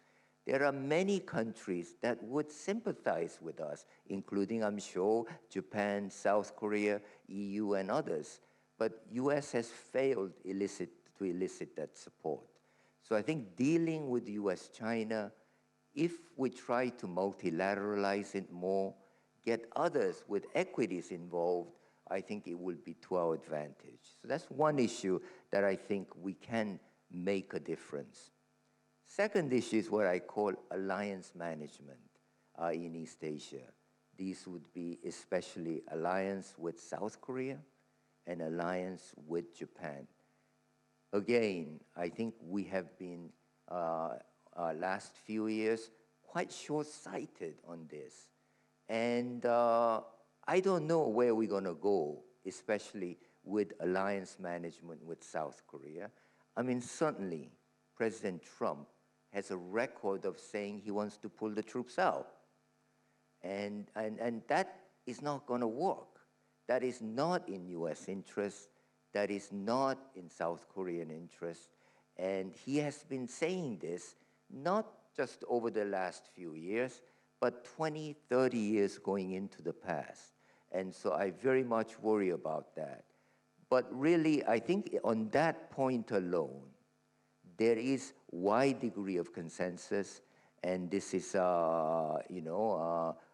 there are many countries that would sympathize with us, including, I'm sure, Japan, South Korea, EU, and others. But US has failed to elicit that support. So I think dealing with US-China, if we try to multilateralize it more, get others with equities involved, I think it will be to our advantage. So that's one issue that I think we can make a difference. Second issue is what I call alliance management in East Asia. These would be especially alliance with South Korea and alliance with Japan. Again, I think we have been, last few years, quite short-sighted on this. And I don't know where we're going to go, especially with alliance management with South Korea. I mean, certainly, President Trump has a record of saying he wants to pull the troops out. And that is not going to work. That is not in US interest. That is not in South Korean interest. And he has been saying this not just over the last few years, but 20, 30 years going into the past. And so I very much worry about that. But really, I think on that point alone, there is wide degree of consensus, and this is, Dr.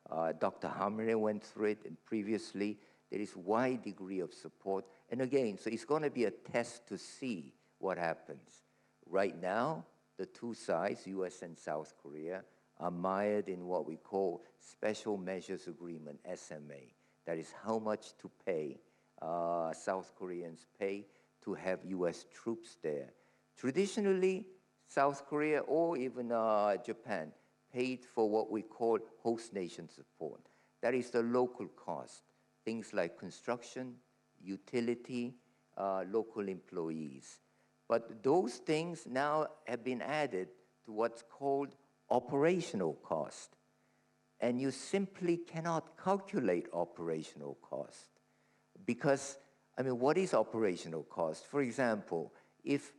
Hamre went through it, and previously, there is wide degree of support. And again, so it's going to be a test to see what happens. Right now, the two sides, US and South Korea, are mired in what we call Special Measures Agreement, SMA. That is how much to pay, South Koreans pay to have US troops there. Traditionally, South Korea or even Japan paid for what we call host nation support. That is the local cost, things like construction, utility, local employees. But those things now have been added to what's called operational cost. And you simply cannot calculate operational cost. Because, I mean, what is operational cost? For example, if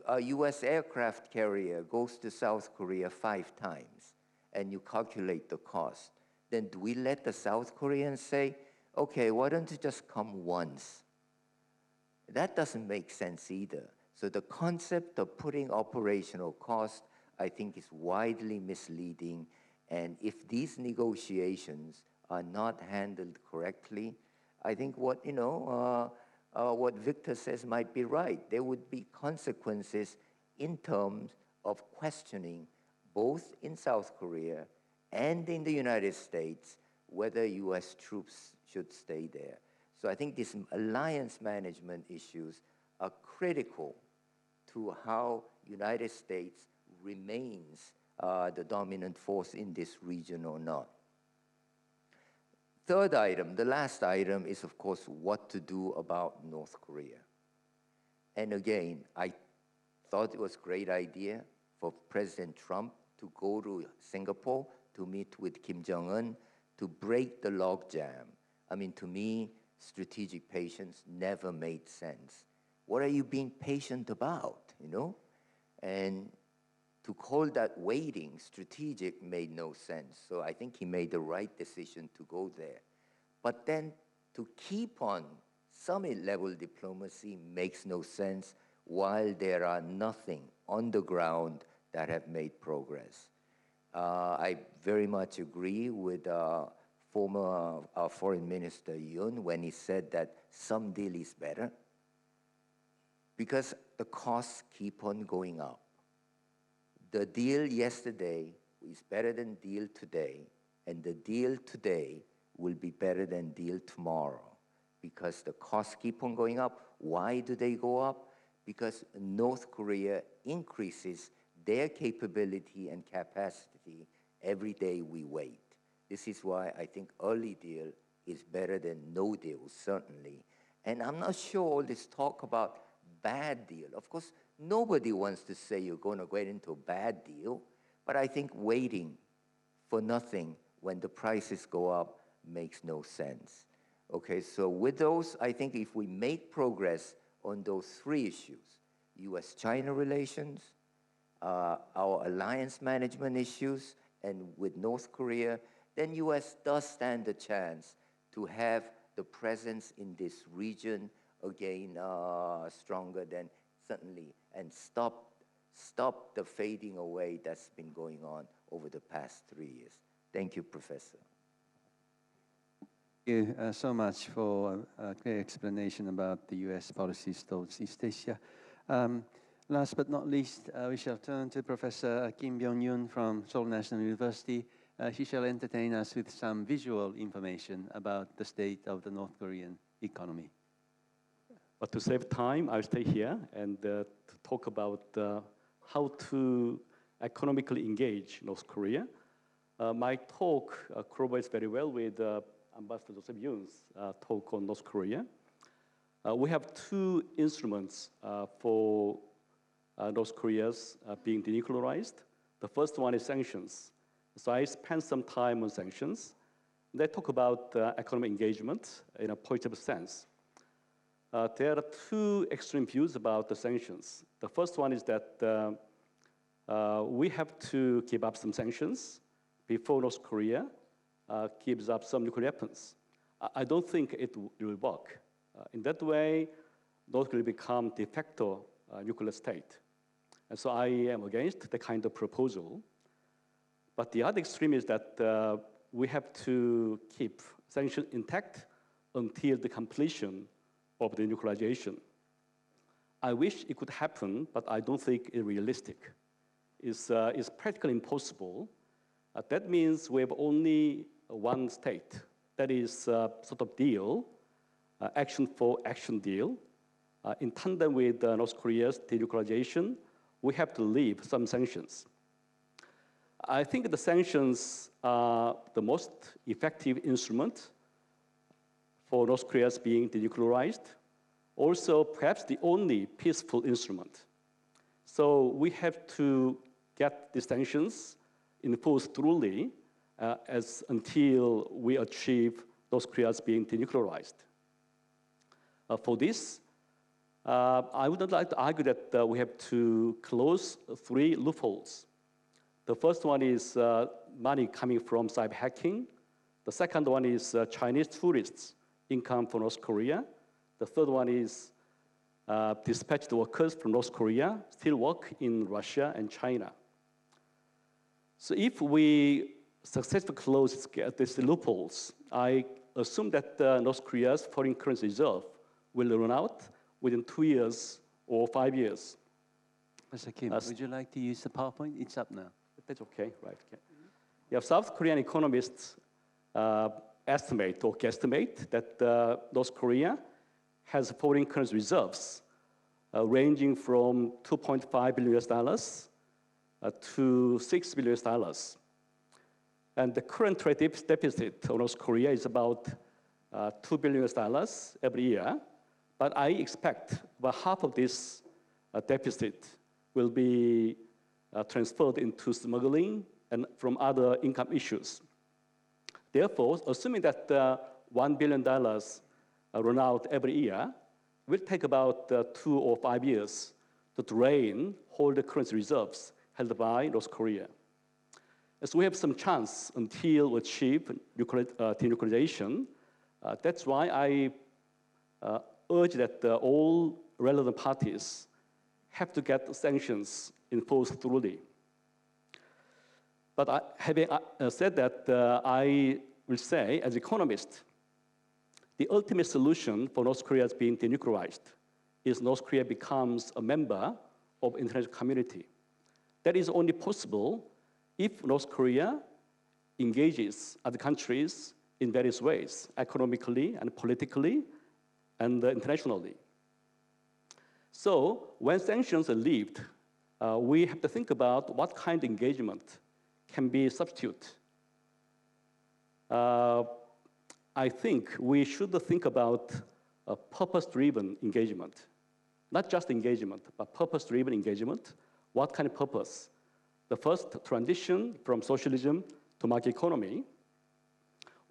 a US aircraft carrier goes to South Korea 5 times and you calculate the cost, then do we let the South Koreans say, okay, why don't you just come once? That doesn't make sense either. So the concept of putting operational cost, I think, is widely misleading. And if these negotiations are not handled correctly, I think what Victor says might be right. There would be consequences in terms of questioning, both in South Korea and in the United States, whether US troops should stay there. So I think these alliance management issues are critical to how United States remains the dominant force in this region or not. Third item, the last item, is, of course, what to do about North Korea. And again, I thought it was a great idea for President Trump to go to Singapore to meet with Kim Jong-un to break the logjam. I mean, to me, strategic patience never made sense. What are you being patient about, And to call that waiting strategic made no sense. So I think he made the right decision to go there. But then to keep on summit-level diplomacy makes no sense while there are nothing on the ground that have made progress. I very much agree with former Foreign Minister Yoon when he said that some deal is better because the costs keep on going up. The deal yesterday is better than deal today, and the deal today will be better than deal tomorrow because the costs keep on going up. Why do they go up? Because North Korea increases their capability and capacity every day we wait. This is why I think early deal is better than no deal, certainly. And I'm not sure all this talk about bad deal. Of course, nobody wants to say you're going to get into a bad deal, but I think waiting for nothing when the prices go up makes no sense. Okay, so with those, I think if we make progress on those 3 issues, US-China relations, our alliance management issues, and with North Korea, then US does stand a chance to have the presence in this region again stronger than certainly, and stop the fading away that's been going on over the past 3 years. Thank you, Professor. Thank you so much for a clear explanation about the US policies towards East Asia. Last but not least, we shall turn to Professor Kim Byung-yoon from Seoul National University. She shall entertain us with some visual information about the state of the North Korean economy. But to save time, I'll stay here and to talk about how to economically engage North Korea. My talk corroborates very well with Ambassador Joseph Yoon's talk on North Korea. We have two instruments for North Korea's being denuclearized. The first one is sanctions. So I spent some time on sanctions. They talk about economic engagement in a positive sense. There are two extreme views about the sanctions. The first one is that we have to give up some sanctions before North Korea gives up some nuclear weapons. I don't think it will work. In that way, North Korea will become de facto nuclear state. And so I am against the kind of proposal. But the other extreme is that we have to keep sanctions intact until the completion of the denuclearization. I wish it could happen, but I don't think it's realistic. It's practically impossible. That means we have only one state. That is sort of deal, action for action deal. In tandem with North Korea's denuclearization, we have to leave some sanctions. I think the sanctions are the most effective instrument for North Korea's being denuclearized, also perhaps the only peaceful instrument. So we have to get the sanctions enforced thoroughly until we achieve North Korea's being denuclearized. For this, I would like to argue that we have to close three loopholes. The first one is money coming from cyber hacking. The second one is Chinese tourists' income from North Korea. The third one is dispatched workers from North Korea still work in Russia and China. So if we successfully close these loopholes, I assume that North Korea's foreign currency reserve will run out within 2 years or 5 years. Mr. Kim, would you like to use the PowerPoint? It's up now. That's okay, right? Okay. Yeah, South Korean economists estimate or guesstimate that North Korea has foreign currency reserves ranging from $2.5 billion to $6 billion. And the current trade deficit of North Korea is about $2 billion every year. But I expect about half of this deficit will be transferred into smuggling and from other income issues. Therefore, assuming that $1 billion run out every year, it will take about 2 or 5 years to drain all the currency reserves held by North Korea. So we have some chance until we achieve denuclearization. That's why I urge that all relevant parties have to get sanctions enforced thoroughly. But having said that, I will say, as an economist, the ultimate solution for North Korea's being denuclearized is North Korea becomes a member of the international community. That is only possible if North Korea engages other countries in various ways, economically and politically and internationally. So when sanctions are lifted, we have to think about what kind of engagement can be substitute. I think we should think about a purpose-driven engagement. Not just engagement, but purpose-driven engagement. What kind of purpose? The first, transition from socialism to market economy.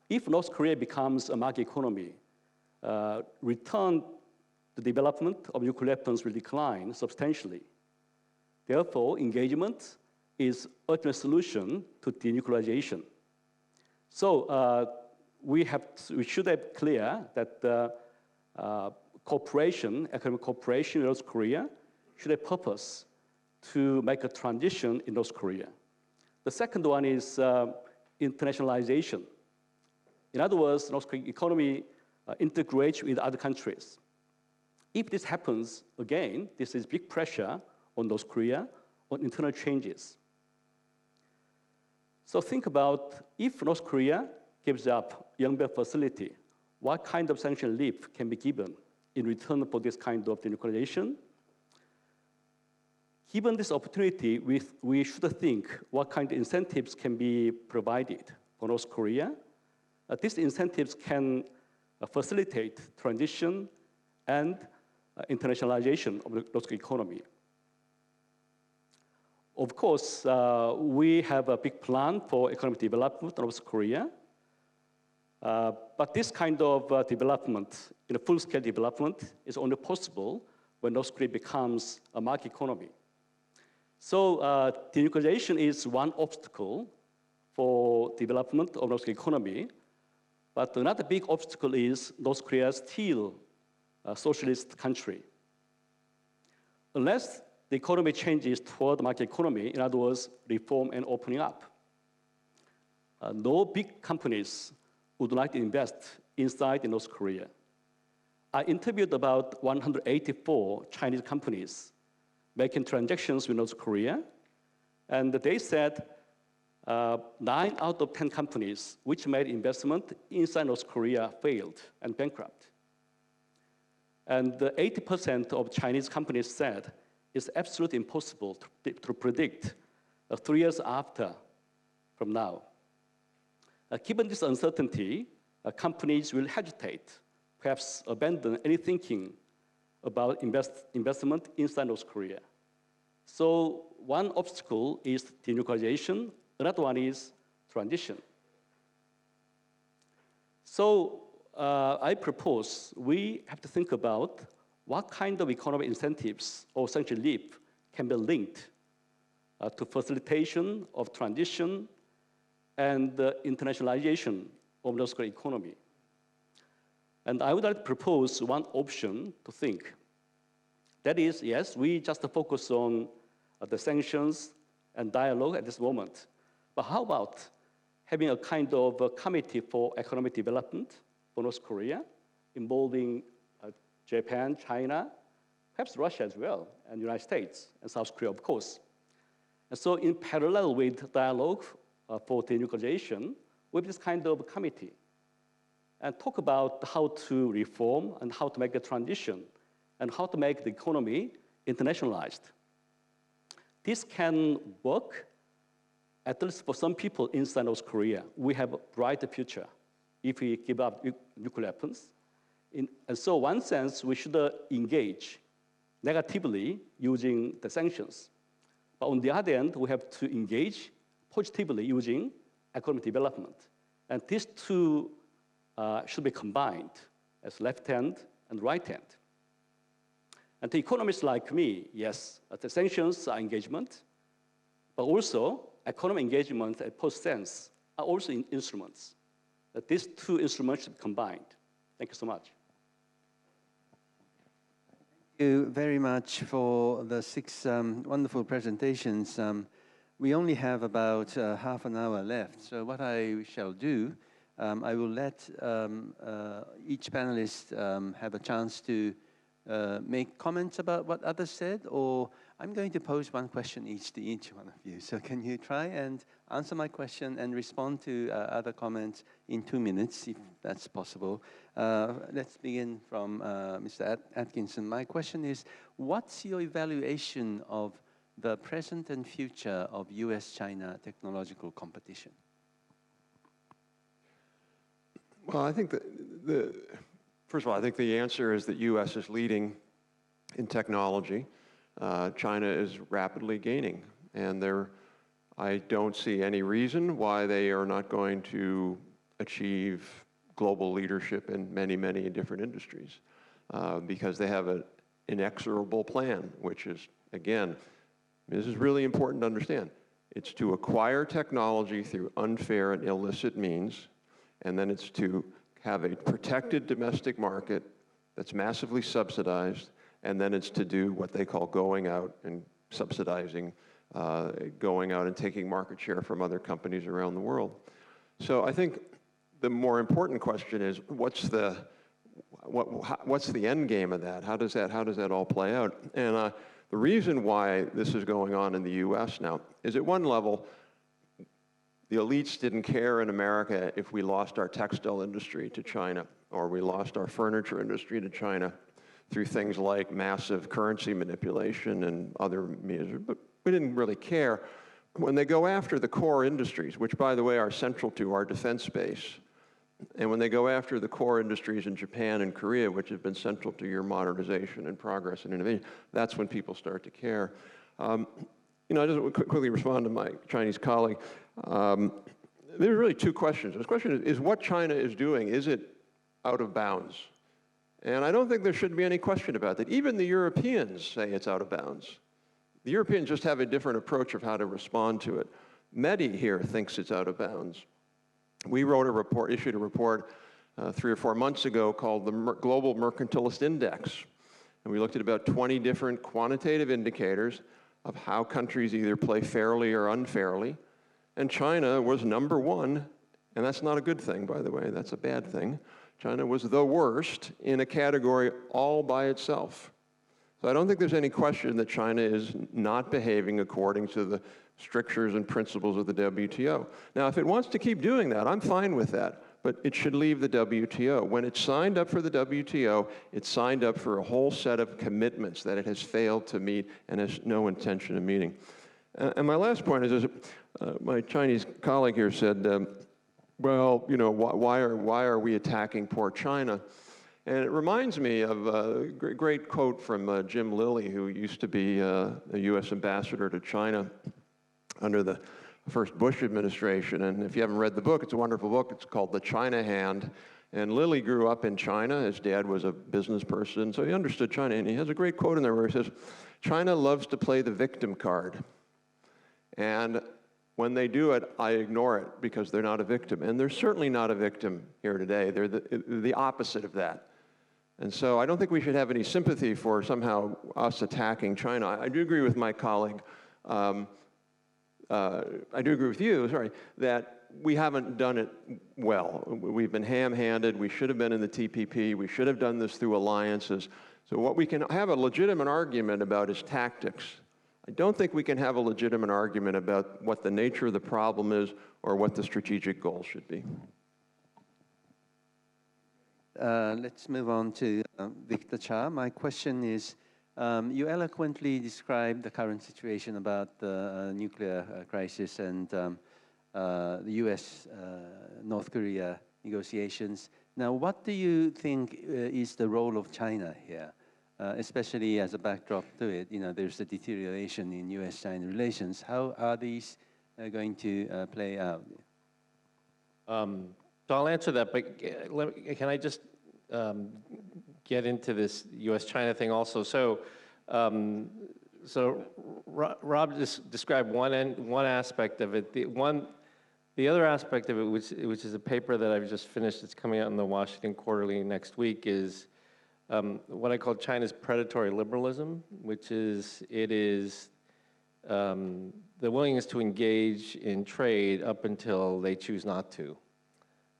If North Korea becomes a market economy, return the development of nuclear weapons will decline substantially. Therefore, engagement is ultimate solution to denuclearization. So we should have clear that cooperation, economic cooperation in North Korea should have purpose to make a transition in North Korea. The second one is internationalization. In other words, North Korean economy integrates with other countries. If this happens, again, this is big pressure on North Korea on internal changes. So think about if North Korea gives up Yongbyon facility, what kind of sanction relief can be given in return for this kind of denuclearization? Given this opportunity, we should think what kind of incentives can be provided for North Korea. These incentives can facilitate transition and internationalization of the North Korean economy. Of course, we have a big plan for economic development of North Korea. But this kind of development, full-scale development, is only possible when North Korea becomes a market economy. So denuclearization is one obstacle for development of North Korean economy. But another big obstacle is North Korea is still a socialist country. Unless the economy changes toward market economy, in other words, reform and opening up, no big companies would like to invest inside in North Korea. I interviewed about 184 Chinese companies making transactions with North Korea, and they said 9 out of 10 companies which made investment inside North Korea failed and bankrupt. And 80% of Chinese companies said it's absolutely impossible to predict 3 years after from now. Given this uncertainty, companies will hesitate, perhaps abandon any thinking about investment inside North Korea. So one obstacle is denuclearization, another one is transition. So I propose we have to think about what kind of economic incentives or sanction relief can be linked to facilitation of transition and internationalization of North Korean economy. And I would like to propose one option to think. That is, yes, we just focus on the sanctions and dialogue at this moment. But how about having a kind of a committee for economic development for North Korea, involving Japan, China, perhaps Russia as well, and the United States, and South Korea, of course. And so in parallel with dialogue for denuclearization, with this kind of committee, and talk about how to reform and how to make a transition and how to make the economy internationalized. This can work, at least for some people inside North Korea. We have a brighter future if we give up nuclear weapons. And so in one sense, we should engage negatively using the sanctions. But on the other end, we have to engage positively using economic development. And these two should be combined as left hand and right hand. And the economists like me, yes, the sanctions are engagement, but also economic engagement and post-sense are also instruments. That these two instruments should be combined. Thank you so much. Thank you very much for the 6 wonderful presentations. We only have about half an hour left. So what I shall do, I will let each panelist have a chance to make comments about what others said, or I'm going to pose one question each to each one of you. So can you try and answer my question and respond to other comments in 2 minutes, if that's possible? Let's begin from Mr. Atkinson. My question is, what's your evaluation of the present and future of US-China technological competition? Well, I think first of all, I think the answer is that U.S. is leading in technology. China is rapidly gaining, and I don't see any reason why they are not going to achieve global leadership in many, many different industries. because they have an inexorable plan, which is, again, this is really important to understand. It's to acquire technology through unfair and illicit means, and then it's to have a protected domestic market that's massively subsidized, and then it's to do what they call going out and subsidizing, going out and taking market share from other companies around the world. So I think the more important question is, what's the end game of that? How does that all play out? And the reason why this is going on in the US now is, at one level, the elites didn't care in America if we lost our textile industry to China, or we lost our furniture industry to China through things like massive currency manipulation and other measures, but we didn't really care. When they go after the core industries, which, by the way, are central to our defense base, and when they go after the core industries in Japan and Korea, which have been central to your modernization and progress and innovation, that's when people start to care. I just quickly respond to my Chinese colleague. There are really two questions. The question is what China is doing, is it out of bounds? And I don't think there should be any question about that. Even the Europeans say it's out of bounds. The Europeans just have a different approach of how to respond to it. METI here thinks it's out of bounds. We issued a report 3 or 4 months ago called the Global Mercantilist Index. And we looked at about 20 different quantitative indicators of how countries either play fairly or unfairly. And China was number 1, and that's not a good thing, by the way, that's a bad thing. China was the worst in a category all by itself. So I don't think there's any question that China is not behaving according to the strictures and principles of the WTO. Now, if it wants to keep doing that, I'm fine with that, but it should leave the WTO. When it signed up for the WTO, it signed up for a whole set of commitments that it has failed to meet and has no intention of meeting. And my last point is my Chinese colleague here said, well, why are we attacking poor China? And it reminds me of a great quote from Jim Lilly, who used to be a U.S. ambassador to China under the first Bush administration. And if you haven't read the book, it's a wonderful book. It's called The China Hand. And Lilly grew up in China. His dad was a business person, so he understood China. And he has a great quote in there where he says, China loves to play the victim card. And when they do it, I ignore it because they're not a victim. And they're certainly not a victim here today. They're the opposite of that. And so I don't think we should have any sympathy for somehow us attacking China. I do agree with my colleague, I do agree with you, sorry, that we haven't done it well. We've been ham-handed. We should have been in the TPP. We should have done this through alliances. So what we can have a legitimate argument about is tactics. I don't think we can have a legitimate argument about what the nature of the problem is or what the strategic goal should be. Let's move on to Victor Cha. My question is, you eloquently described the current situation about the nuclear crisis and the US-North Korea negotiations. Now, what do you think is the role of China here, especially as a backdrop to it? There's a deterioration in US-China relations. How are these going to play out? So I'll answer that, but can I just get into this U.S.-China thing also? So Rob just described one aspect of it. The other aspect of it, which is a paper that I've just finished, it's coming out in the Washington Quarterly next week, is what I call China's predatory liberalism, which is the willingness to engage in trade up until they choose not to.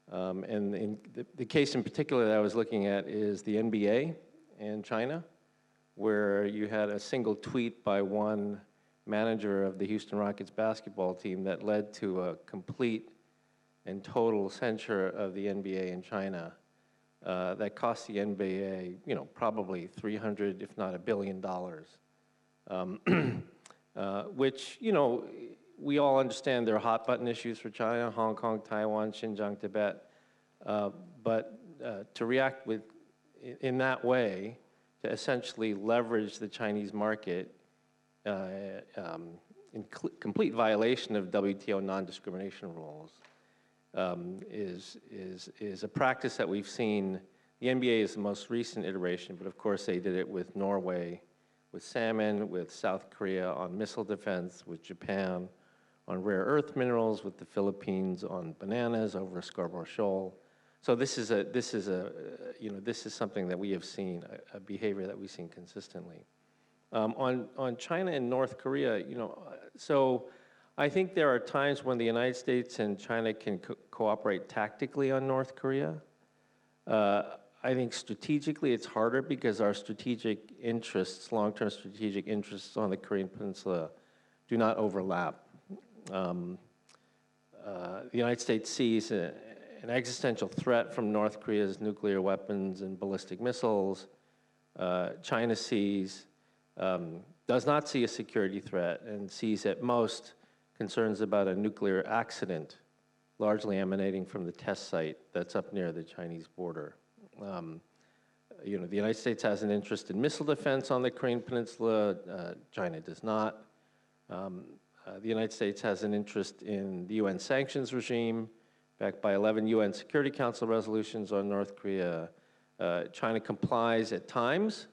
And in the case in particular that I was looking at is the NBA in China, where you had a single tweet by one manager of the Houston Rockets basketball team that led to a complete and total censure of the NBA in China that cost the NBA, probably $300, if not $1 billion, which, we all understand there are hot button issues for China, Hong Kong, Taiwan, Xinjiang, Tibet, but to react in that way, to essentially leverage the Chinese market in complete violation of WTO non-discrimination rules is a practice that we've seen The NBA is the most recent iteration, but of course they did it with Norway, with salmon, with South Korea on missile defense, with Japan on rare earth minerals, with the Philippines on bananas over Scarborough Shoal. So this is something that we have seen, a behavior that we've seen consistently. On China and North Korea, so I think there are times when the United States and China can cooperate tactically on North Korea. I think strategically it's harder because our strategic interests, long-term strategic interests on the Korean Peninsula do not overlap. The United States sees an existential threat from North Korea's nuclear weapons and ballistic missiles. China does not see a security threat and sees at most concerns about a nuclear accident, largely emanating from the test site that's up near the Chinese border. The United States has an interest in missile defense on the Korean Peninsula. China does not. The United States has an interest in the UN sanctions regime, backed by 11 UN Security Council resolutions on North Korea. China complies at times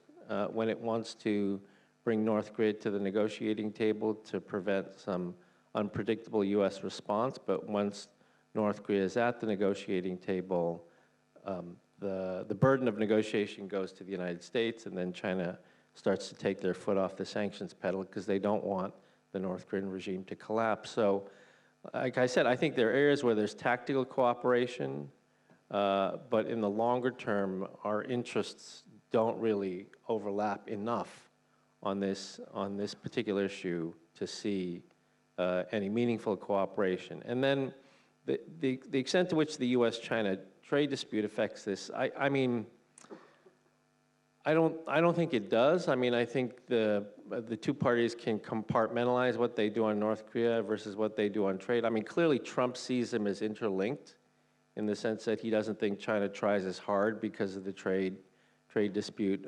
when it wants to bring North Korea to the negotiating table to prevent some unpredictable US response, but once North Korea is at the negotiating table, the burden of negotiation goes to the United States, and then China starts to take their foot off the sanctions pedal because they don't want the North Korean regime to collapse. So, like I said, I think there are areas where there's tactical cooperation, but in the longer term, our interests don't really overlap enough on this particular issue to see any meaningful cooperation. And then the extent to which the U.S.-China trade dispute affects this, I mean, I don't think it does. I mean, I think the two parties can compartmentalize what they do on North Korea versus what they do on trade. I mean, clearly Trump sees them as interlinked in the sense that he doesn't think China tries as hard because of the trade dispute.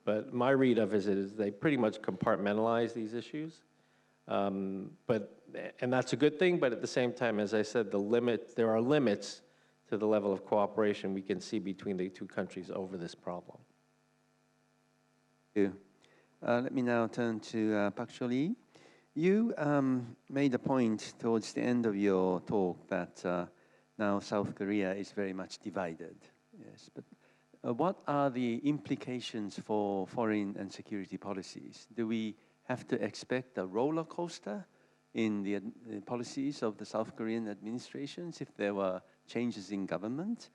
But my read of it is they pretty much compartmentalize these issues. And that's a good thing, but at the same time, as I said, there are limits to the level of cooperation we can see between the two countries over this problem. Thank you. Let me now turn to Pak Choi-lee. You made a point towards the end of your talk that now South Korea is very much divided. Yes, but what are the implications for foreign and security policies? Do we have to expect a roller coaster in the policies of the South Korean administrations if there were changes in government?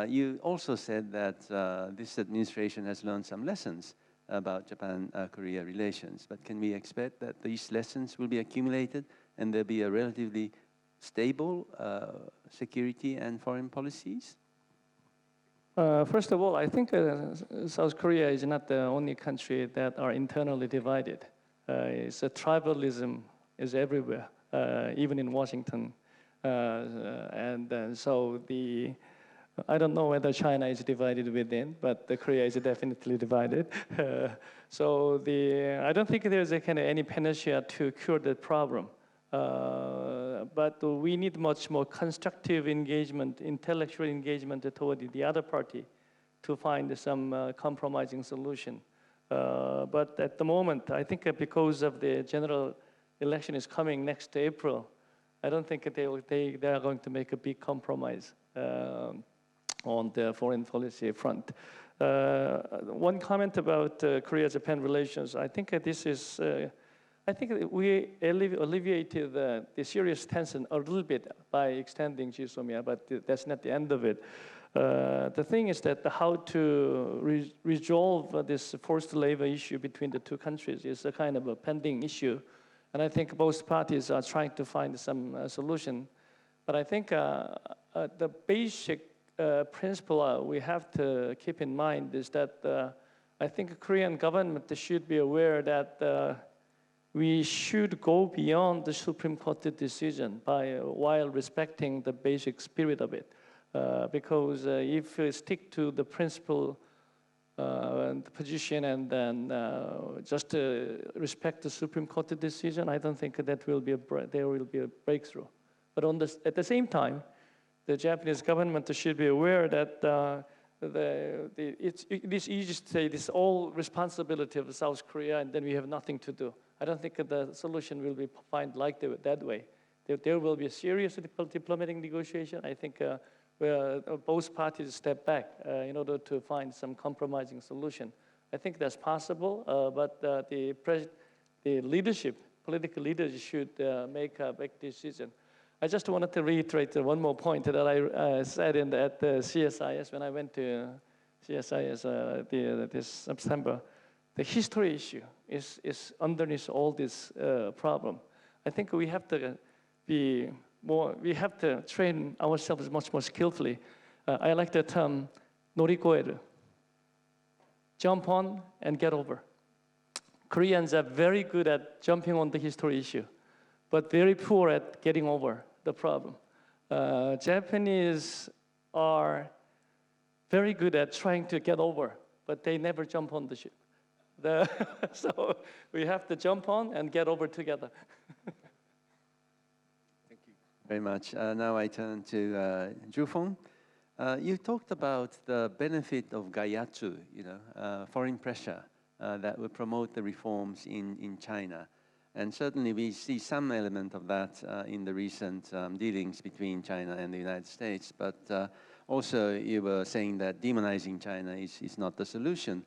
You also said that this administration has learned some lessons about Japan-Korea relations, but can we expect that these lessons will be accumulated and there'll be a relatively stable security and foreign policies? First of all, I think South Korea is not the only country that are internally divided. It's a tribalism is everywhere, even in Washington. So I don't know whether China is divided within, but Korea is definitely divided. I don't think there's any panacea to cure that problem. But we need much more constructive engagement, intellectual engagement toward the other party to find some compromising solution. But at the moment, I think because of the general election is coming next April, I don't think they are going to make a big compromise on the foreign policy front. One comment about Korea-Japan relations. I think this is. I think we alleviated the serious tension a little bit by extending GSOMIA, but that's not the end of it. The thing is that how to resolve this forced labor issue between the two countries is a kind of a pending issue. And I think both parties are trying to find some solution. But I think the basic principle we have to keep in mind is that I think the Korean government should be aware that we should go beyond the Supreme Court decision while respecting the basic spirit of it. Because if we stick to the principle and the position and then just respect the Supreme Court decision, I don't think that there will be a breakthrough. But at the same time, the Japanese government should be aware that it is easy to say this all responsibility of South Korea, and then we have nothing to do. I don't think the solution will be found like that way. There will be a serious diplomatic negotiation. I think where both parties step back in order to find some compromising solution. I think that's possible, but the leadership, political leaders should make a big decision. I just wanted to reiterate one more point that I said at the CSIS when I went to CSIS this September. The history issue is underneath all this problem. I think we have to we have to train ourselves much more skillfully. I like the term 놀이고에르. Jump on and get over. Koreans are very good at jumping on the history issue, but very poor at getting over the problem. Japanese are very good at trying to get over, but they never jump on the ship. So we have to jump on and get over together. Thank you very much. Now I turn to Jufeng. You talked about the benefit of gaiatsu, foreign pressure that will promote the reforms in China. And certainly we see some element of that in the recent dealings between China and the United States. But also you were saying that demonizing China is not the solution.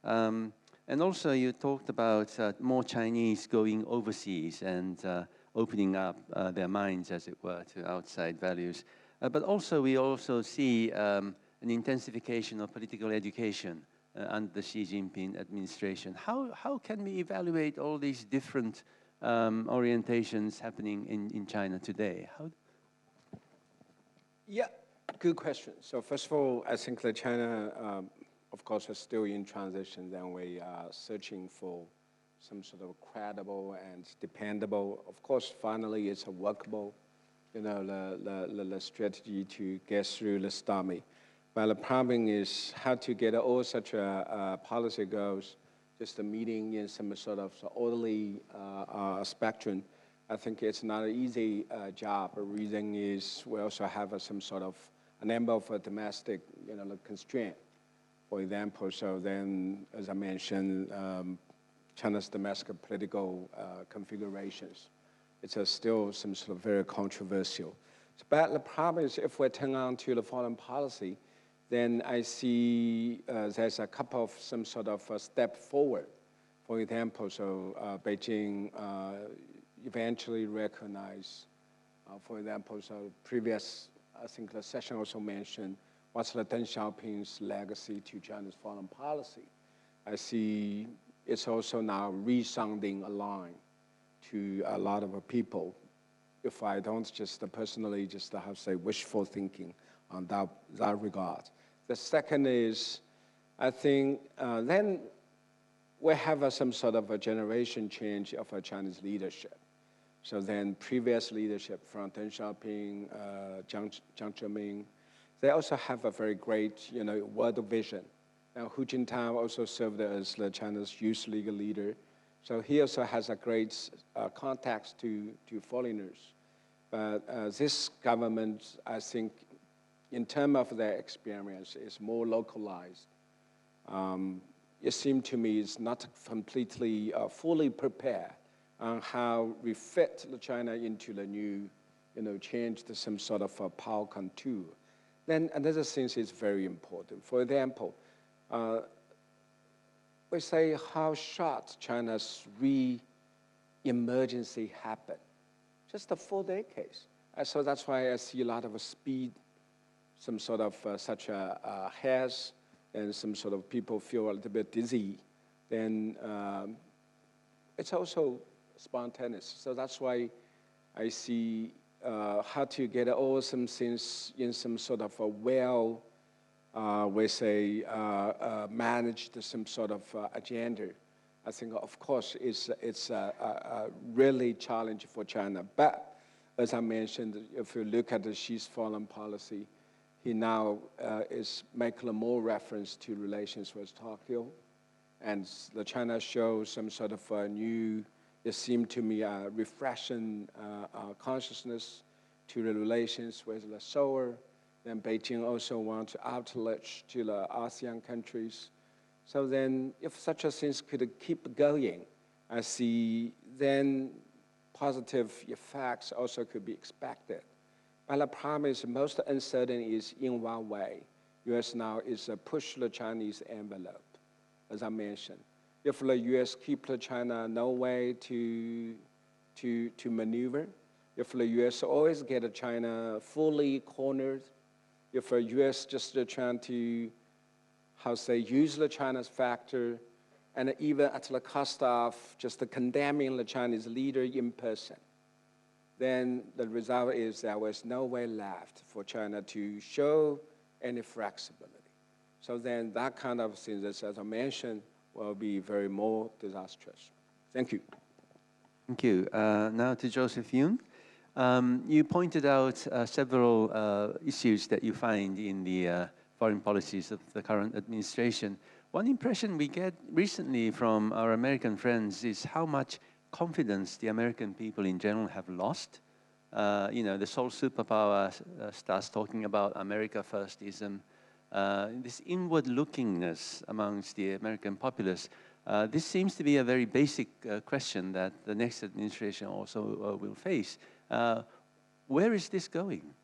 And also you talked about more Chinese going overseas and opening up their minds, as it were, to outside values. But also we also see an intensification of political education under the Xi Jinping administration. How can we evaluate all these different orientations happening in China today? Yeah, good question. So first of all, I think that China, of course, is still in transition. Then we are searching for some sort of credible and dependable. Of course, finally, it's a workable, the strategy to get through the stormy. But the problem is how to get all such a policy goals, just a meeting in some sort of orderly spectrum. I think it's not an easy job. The reason is we also have some sort of a number of domestic, constraint. For example, so then, as I mentioned, China's domestic political configurations. It's still some sort of very controversial. But the problem is if we turn on to the foreign policy, then I see there's a couple of some sort of step forward. For example, so Beijing eventually recognized, for example, so previous, I think the session also mentioned, what's the Deng Xiaoping's legacy to China's foreign policy. I see it's also now resounding a line to a lot of people. If I don't just personally just have say wishful thinking on that regard. The second is, I think then we have some sort of a generation change of a Chinese leadership. So then previous leadership from Deng Xiaoping, Jiang Zemin, they also have a very great, world vision. Now Hu Jintao also served as the China's youth league leader. So he also has a great context to foreigners. But this government, I think, in terms of their experience, is more localized. It seemed to me it's not completely fully prepared on how we fit China into the new, change to some sort of power contour. Then another thing is very important. For example, we say how short China's re-emergency happened. Just 4 decades. So that's why I see a lot of speed, some sort of such a haze, and some sort of people feel a little bit dizzy. Then it's also spontaneous. So that's why I see how to get all some things in some sort of a we say, managed some sort of agenda. I think, of course, it's a really challenge for China. But as I mentioned, if you look at the Xi's foreign policy, he now is making more reference to relations with Tokyo. And the China shows some sort of a new, it seemed to me, a refreshing consciousness to the relations with the Seoul. Then Beijing also wants outreach to the ASEAN countries. So then if such a things could keep going, I see then positive effects also could be expected. But the problem is most uncertain is in one way. US now is push the Chinese envelope, as I mentioned. If the US keep the China no way to maneuver, if the US always get China fully cornered, if the US just trying to, use the China's factor, and even at the cost of just condemning the Chinese leader in person, then the result is there was no way left for China to show any flexibility. So then that kind of thing, as I mentioned, will be very more disastrous. Thank you. Thank you. Now to Joseph Yoon. You pointed out several issues that you find in the foreign policies of the current administration. One impression we get recently from our American friends is how much confidence the American people in general have lost. The sole superpower starts talking about America firstism. This inward-lookingness amongst the American populace. This seems to be a very basic question that the next administration also will face. Where is this going?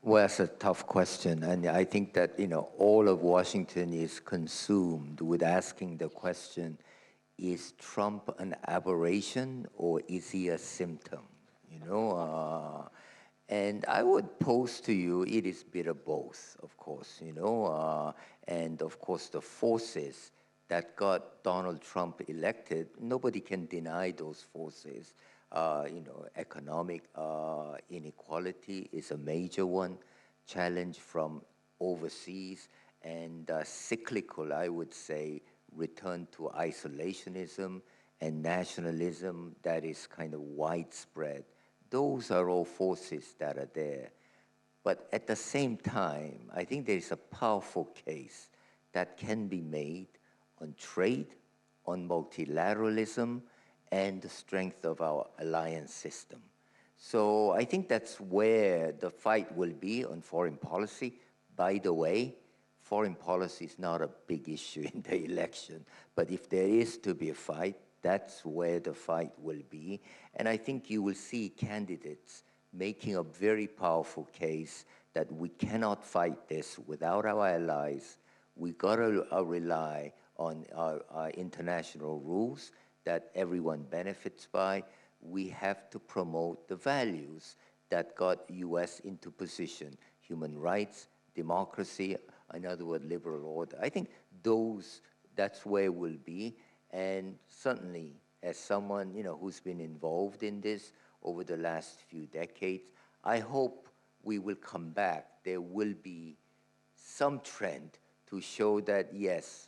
Well, that's a tough question, and I think that all of Washington is consumed with asking the question: is Trump an aberration or is he a symptom? And I would pose to you, it is a bit of both, of course, and of course the forces that got Donald Trump elected, nobody can deny those forces. Economic inequality is a major one, challenge from overseas, and cyclical, I would say, return to isolationism and nationalism that is kind of widespread. Those are all forces that are there. But at the same time, I think there is a powerful case that can be made on trade, on multilateralism, and the strength of our alliance system. So I think that's where the fight will be on foreign policy. By the way, foreign policy is not a big issue in the election, but if there is to be a fight, that's where the fight will be. And I think you will see candidates making a very powerful case that we cannot fight this without our allies. We gotta rely on our international rules that everyone benefits by. We have to promote the values that got US into position: human rights, democracy, in other words, liberal order. I think that's where we'll be. And certainly, as someone who's been involved in this over the last few decades, I hope we will come back. There will be some trend to show that, yes,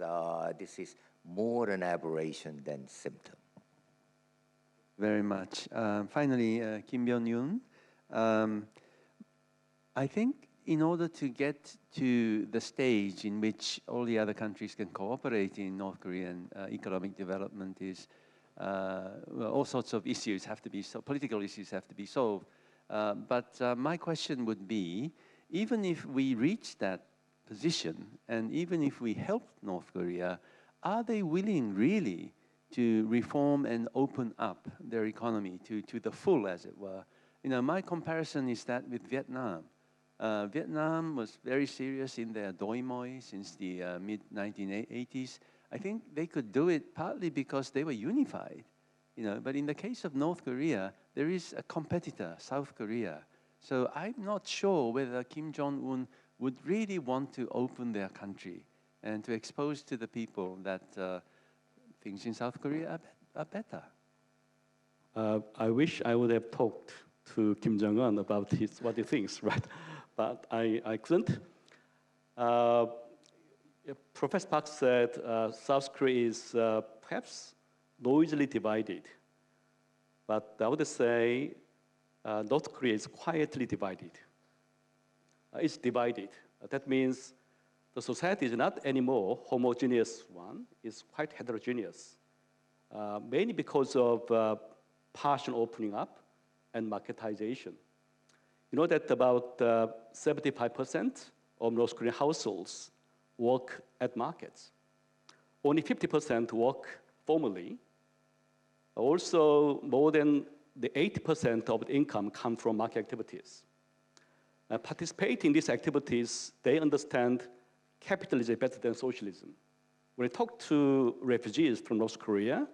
this is more an aberration than symptom. Very much. Finally, Kim Byung-yoon. I think in order to get to the stage in which all the other countries can cooperate in North Korean economic development is, all sorts of issues have to be political issues have to be solved. But my question would be, even if we reach that position, and even if we help North Korea, are they willing really to reform and open up their economy to the full, as it were? My comparison is that with Vietnam. Vietnam was very serious in their doi moi since the mid-1980s. I think they could do it partly because they were unified. But in the case of North Korea, there is a competitor, South Korea. So I'm not sure whether Kim Jong-un would really want to open their country and to expose to the people that things in South Korea are better. I wish I would have talked to Kim Jong-un about what he thinks, right? But I couldn't. Professor Park said South Korea is perhaps noisily divided. But I would say North Korea is quietly divided. It's divided. That means the society is not anymore homogeneous one. It's quite heterogeneous, mainly because of partial opening up and marketization. You know that about 75% of North Korean households work at markets. Only 50% work formally. Also, more than the 80% of the income come from market activities. Participating in these activities, they understand capitalism better than socialism. When I talked to refugees from North Korea,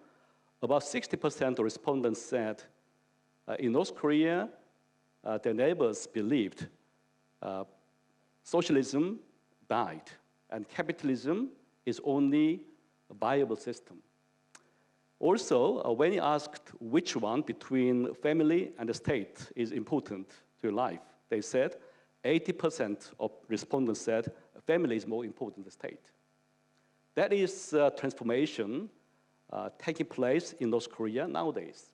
about 60% of respondents said in North Korea, their neighbors believed socialism died and capitalism is only a viable system. Also, when you asked which one between family and the state is important to your life, they said 80% of respondents said family is more important than the state. That is transformation taking place in North Korea nowadays.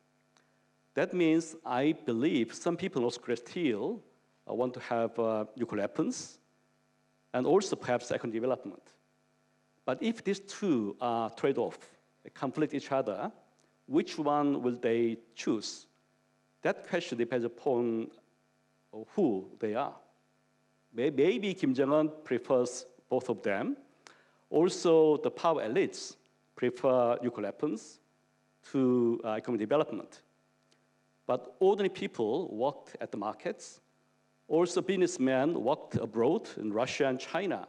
That means I believe some people in North Korea still want to have nuclear weapons and also perhaps economic development. But if these two are trade-off, they conflict each other, which one will they choose? That question depends upon who they are. Maybe Kim Jong-un prefers both of them. Also, the power elites prefer nuclear weapons to economic development. But ordinary people worked at the markets. Also, businessmen worked abroad in Russia and China.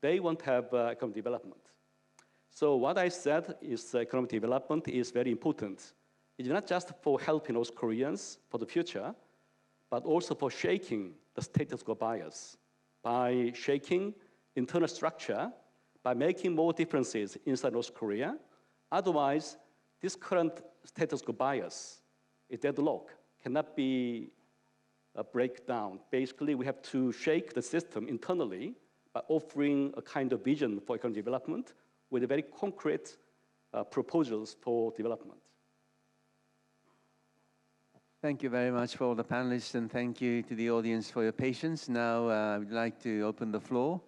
They want to have economic development. So what I said is economic development is very important. It's not just for helping North Koreans for the future, but also for shaking the status quo bias, by shaking internal structure, by making more differences inside North Korea. Otherwise, this current status quo bias, a deadlock, cannot be a breakdown. Basically, we have to shake the system internally by offering a kind of vision for economic development with very concrete proposals for development. Thank you very much for all the panelists, and thank you to the audience for your patience. Now, I would like to open the floor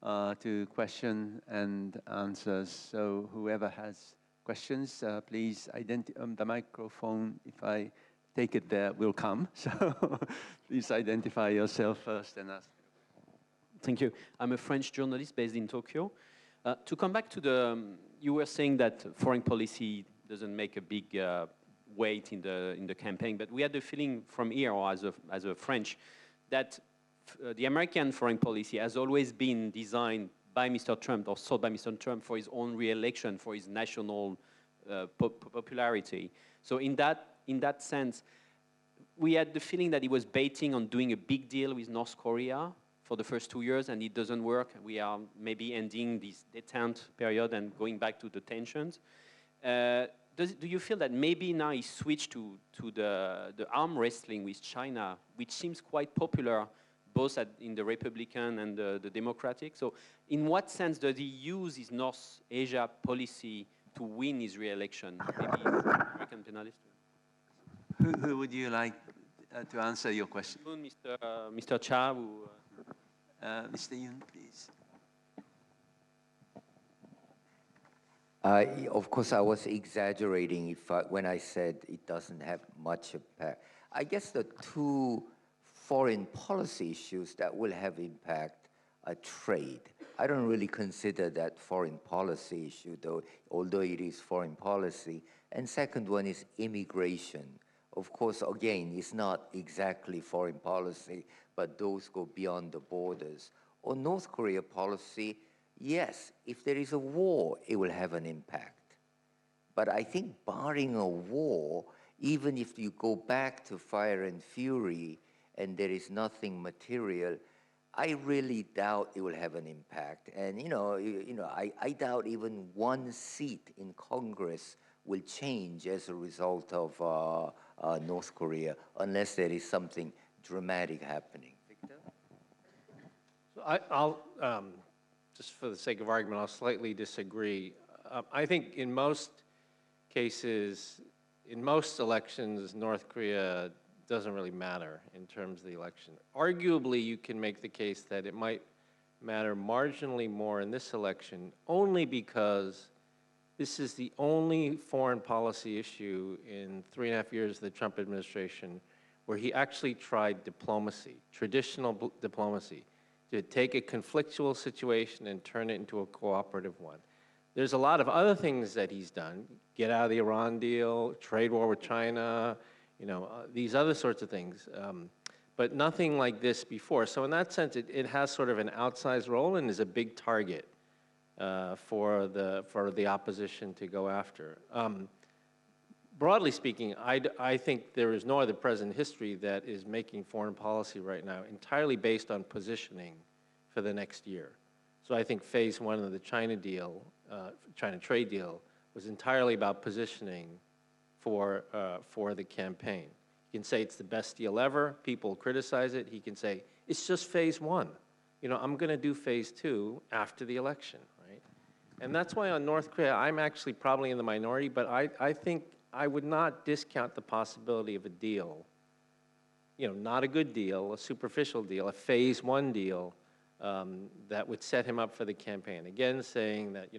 to question and answers. So whoever has questions, please the microphone, if I take it there, will come. So please identify yourself first and ask. Thank you. I'm a French journalist based in Tokyo. To come back to you were saying that foreign policy doesn't make a big weight in the campaign, but we had the feeling from here, or as a French, that the American foreign policy has always been designed by Mr. Trump, or sought by Mr. Trump, for his own re-election, for his national popularity. So in that sense, we had the feeling that he was baiting on doing a big deal with North Korea for the first 2 years, and it doesn't work. We are maybe ending this detente period and going back to the tensions. Do you feel that maybe now he switched to the arm wrestling with China, which seems quite popular both in the Republican and the Democratic? So in what sense does he use his North Asia policy to win his re-election? Maybe American panelist? Who would you like to answer your question? Mr. Cha. Mr. Yoon, please. Of course, I was exaggerating when I said it doesn't have much impact. I guess the two foreign policy issues that will have impact are trade. I don't really consider that foreign policy issue, although it is foreign policy. And second one is immigration. Of course, again, it's not exactly foreign policy, but those go beyond the borders. On North Korea policy, yes, if there is a war, it will have an impact. But I think barring a war, even if you go back to fire and fury and there is nothing material, I really doubt it will have an impact. And I doubt even one seat in Congress will change as a result of North Korea, unless there is something dramatic happening. Victor? So I'll just for the sake of argument, I'll slightly disagree. I think in most cases, in most elections, North Korea doesn't really matter in terms of the election. Arguably, you can make the case that it might matter marginally more in this election, only because this is the only foreign policy issue in 3.5 years of the Trump administration where he actually tried diplomacy, traditional diplomacy, to take a conflictual situation and turn it into a cooperative one. There's a lot of other things that he's done, get out of the Iran deal, trade war with China, these other sorts of things, but nothing like this before. So in that sense, it has sort of an outsized role and is a big target for the opposition to go after. Broadly speaking, I think there is no other president in history that is making foreign policy right now entirely based on positioning for the next year. So I think phase one of the China deal, China trade deal, was entirely about positioning for the campaign. You can say it's the best deal ever. People criticize it. He can say, it's just phase one. I'm going to do phase two after the election, right? And that's why on North Korea, I'm actually probably in the minority, but I think I would not discount the possibility of a deal, not a good deal, a superficial deal, a phase one deal that would set him up for the campaign. Again, saying that,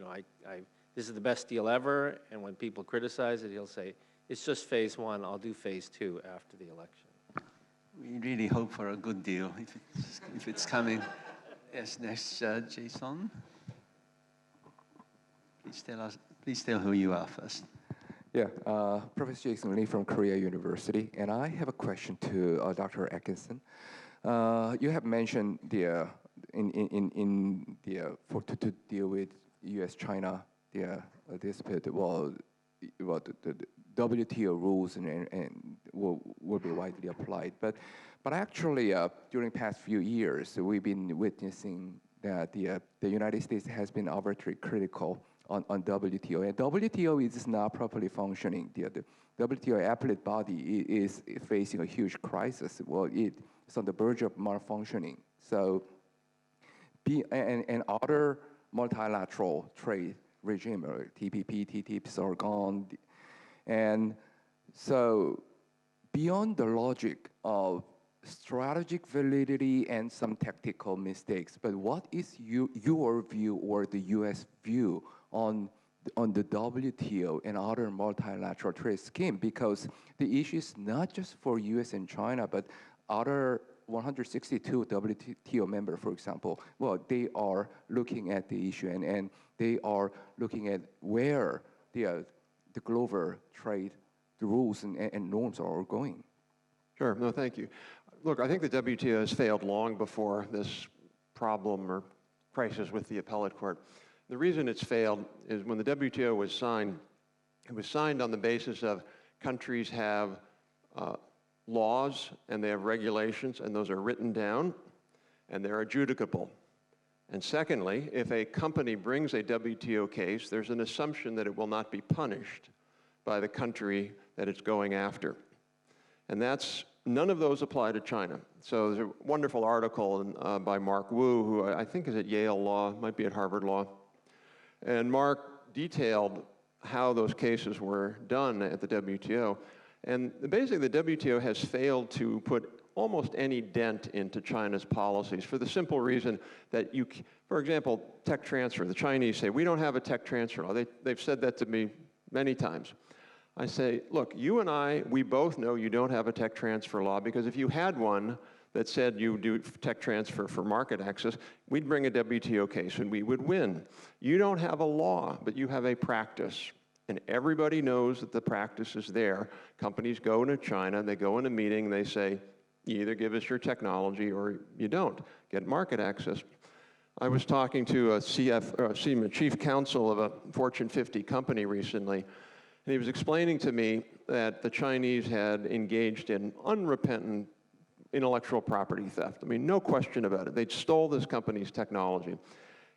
this is the best deal ever, and when people criticize it, he'll say, it's just phase one, I'll do phase two after the election. We really hope for a good deal if it's coming. Yes, next, Jason. Please tell who you are first. Yeah, Professor Jason Lee from Korea University, and I have a question to Dr. Atkinson. You have mentioned to deal with U.S.-China dispute, the WTO rules and will be widely applied. But actually, during past few years, we've been witnessing that the United States has been overtly critical on WTO. And WTO is not properly functioning. The WTO appellate body is facing a huge crisis. Well, it's on the verge of malfunctioning. So, and other multilateral trade regime, or TPP, TTIPs are gone. And so, beyond the logic of strategic validity and some tactical mistakes, but what is your view or the U.S. view on the WTO and other multilateral trade scheme? Because the issue is not just for U.S. and China, but other 162 WTO members, for example, well, they are looking at the issue and they are looking at where the global trade, the rules and norms are going. Sure, no, thank you. Look, I think the WTO has failed long before this problem or crisis with the appellate court. The reason it's failed is when the WTO was signed, it was signed on the basis of countries have laws and they have regulations, and those are written down and they're adjudicable. And secondly, if a company brings a WTO case, there's an assumption that it will not be punished by the country that it's going after. And none of those apply to China. So there's a wonderful article by Mark Wu, who I think is at Yale Law, might be at Harvard Law. And Mark detailed how those cases were done at the WTO. And basically, the WTO has failed to put almost any dent into China's policies for the simple reason that for example, tech transfer. The Chinese say, we don't have a tech transfer law. They've said that to me many times. I say, look, you and I, we both know you don't have a tech transfer law, because if you had one that said you do tech transfer for market access, we'd bring a WTO case and we would win. You don't have a law, but you have a practice. And everybody knows that the practice is there. Companies go into China, they go in a meeting, they say, you either give us your technology or you don't get market access. I was talking to a chief counsel of a Fortune 50 company recently, and he was explaining to me that the Chinese had engaged in unrepentant intellectual property theft. I mean, no question about it. They stole this company's technology.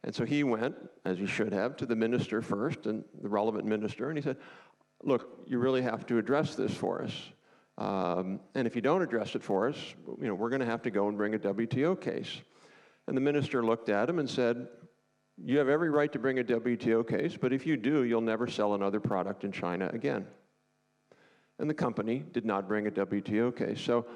And so he went, as he should have, to the minister first, and the relevant minister, and he said, look, you really have to address this for us. And if you don't address it for us, we're going to have to go and bring a WTO case. And the minister looked at him and said, you have every right to bring a WTO case, but if you do, you'll never sell another product in China again. And the company did not bring a WTO case. So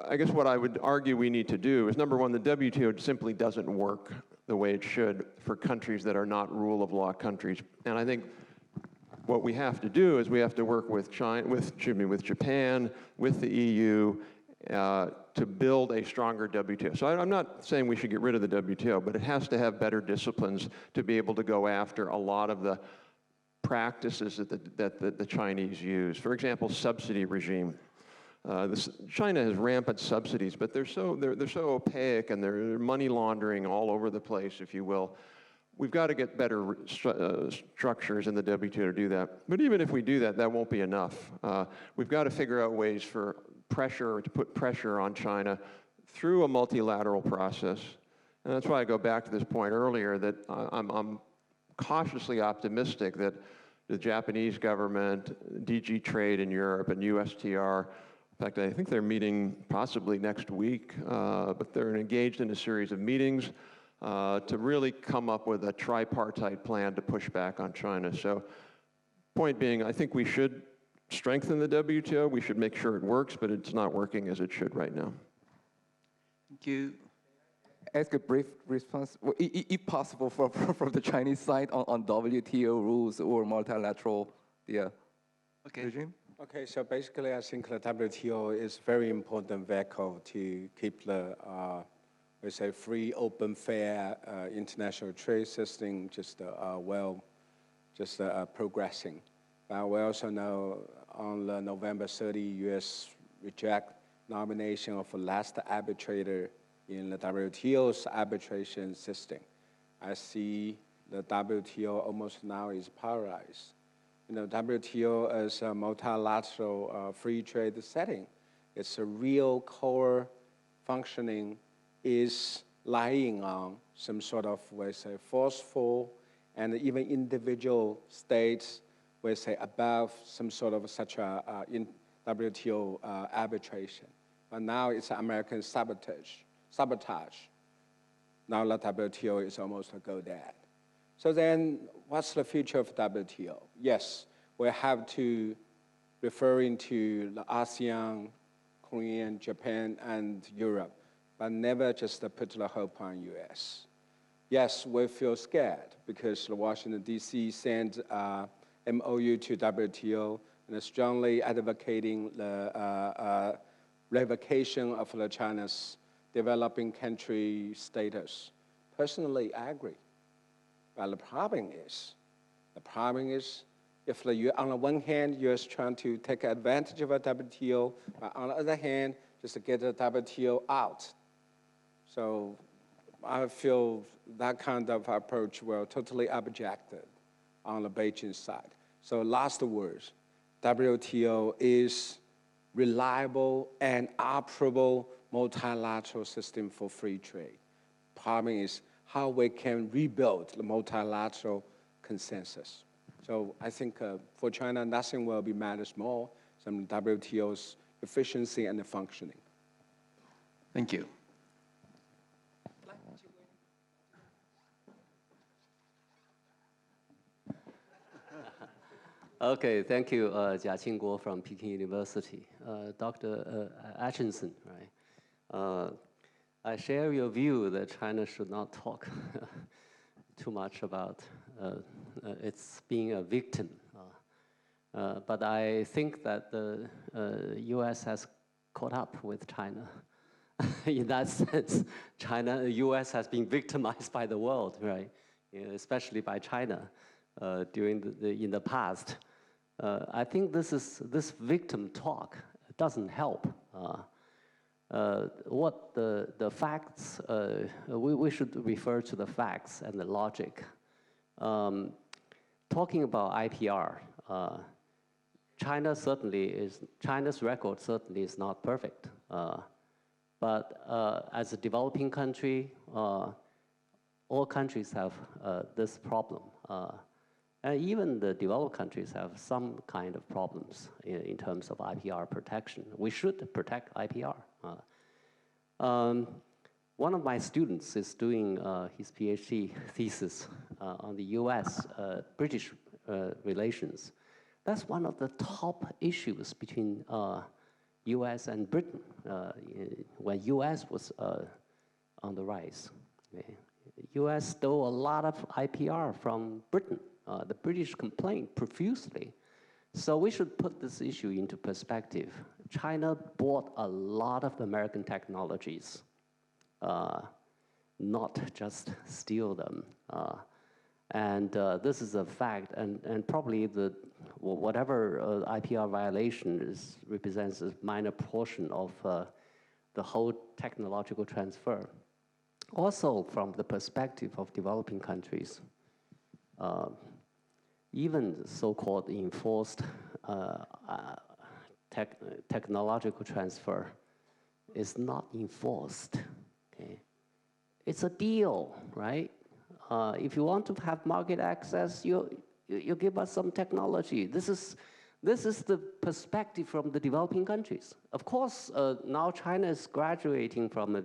I guess what I would argue we need to do is, number one, the WTO simply doesn't work the way it should for countries that are not rule of law countries. And I think what we have to do is we have to work with China, with Japan, with the EU, to build a stronger WTO. So I'm not saying we should get rid of the WTO, but it has to have better disciplines to be able to go after a lot of the practices that the Chinese use. For example, subsidy regime. China has rampant subsidies, but they're so opaque and they're money laundering all over the place, if you will. We've got to get better structures in the WTO to do that. But even if we do that, that won't be enough. We've got to figure out ways to put pressure on China through a multilateral process. And that's why I go back to this point earlier that I'm cautiously optimistic that the Japanese government, DG Trade in Europe, and USTR, in fact, I think they're meeting possibly next week, but they're engaged in a series of meetings to really come up with a tripartite plan to push back on China. So, point being, I think we should strengthen the WTO. We should make sure it works, but it's not working as it should right now. Thank you. Ask a brief response, if possible, from the Chinese side on WTO rules or multilateral regime. Okay, so basically, I think the WTO is a very important vehicle to keep the, we say, free, open, fair international trade system just progressing. But we also know on the November 30, U.S. reject nomination of the last arbitrator in the WTO's arbitration system. I see the WTO almost now is paralyzed. You know, WTO as a multilateral free trade setting, its a real core functioning is lying on some sort of, we say, forceful and even individual states, we say, above some sort of such a in WTO arbitration. But now it's American sabotage. Now the WTO is almost a go dead. So then, what's the future of WTO? Yes, we have to, referring to the ASEAN, Korean, Japan, and Europe, but never just put the hope on US. Yes, we feel scared because Washington, D.C. sent MOU to WTO and is strongly advocating the revocation of the China's developing country status. Personally, I agree. But the problem is, if on the one hand, you're trying to take advantage of a WTO, but on the other hand, just to get the WTO out. So I feel that kind of approach will totally objected on the Beijing side. So last words, WTO is reliable and operable multilateral system for free trade. Problem is how we can rebuild the multilateral consensus. So I think for China, nothing will matters more than WTO's efficiency and functioning. Thank you. Okay, thank you, Jia Qingguo from Peking University. Dr. Atchison, right? I share your view that China should not talk too much about its being a victim. But I think that the US has caught up with China. In that sense, US has been victimized by the world, right? Especially by China in the past. I think this victim talk doesn't help. What the facts, we should refer to the facts and the logic. Talking about IPR, China's record certainly is not perfect. But as a developing country, all countries have this problem. And even the developed countries have some kind of problems in terms of IPR protection. We should protect IPR. One of my students is doing his PhD thesis on the US-British relations. That's one of the top issues between US and Britain when US was on the rise. US stole a lot of IPR from Britain. The British complained profusely. So we should put this issue into perspective. China bought a lot of American technologies, not just steal them. And this is a fact, and probably whatever IPR violation represents a minor portion of the whole technological transfer. Also, from the perspective of developing countries, even so-called enforced technological transfer is not enforced, okay? It's a deal, right? If you want to have market access, you give us some technology. This is the perspective from the developing countries. Of course, now China is graduating from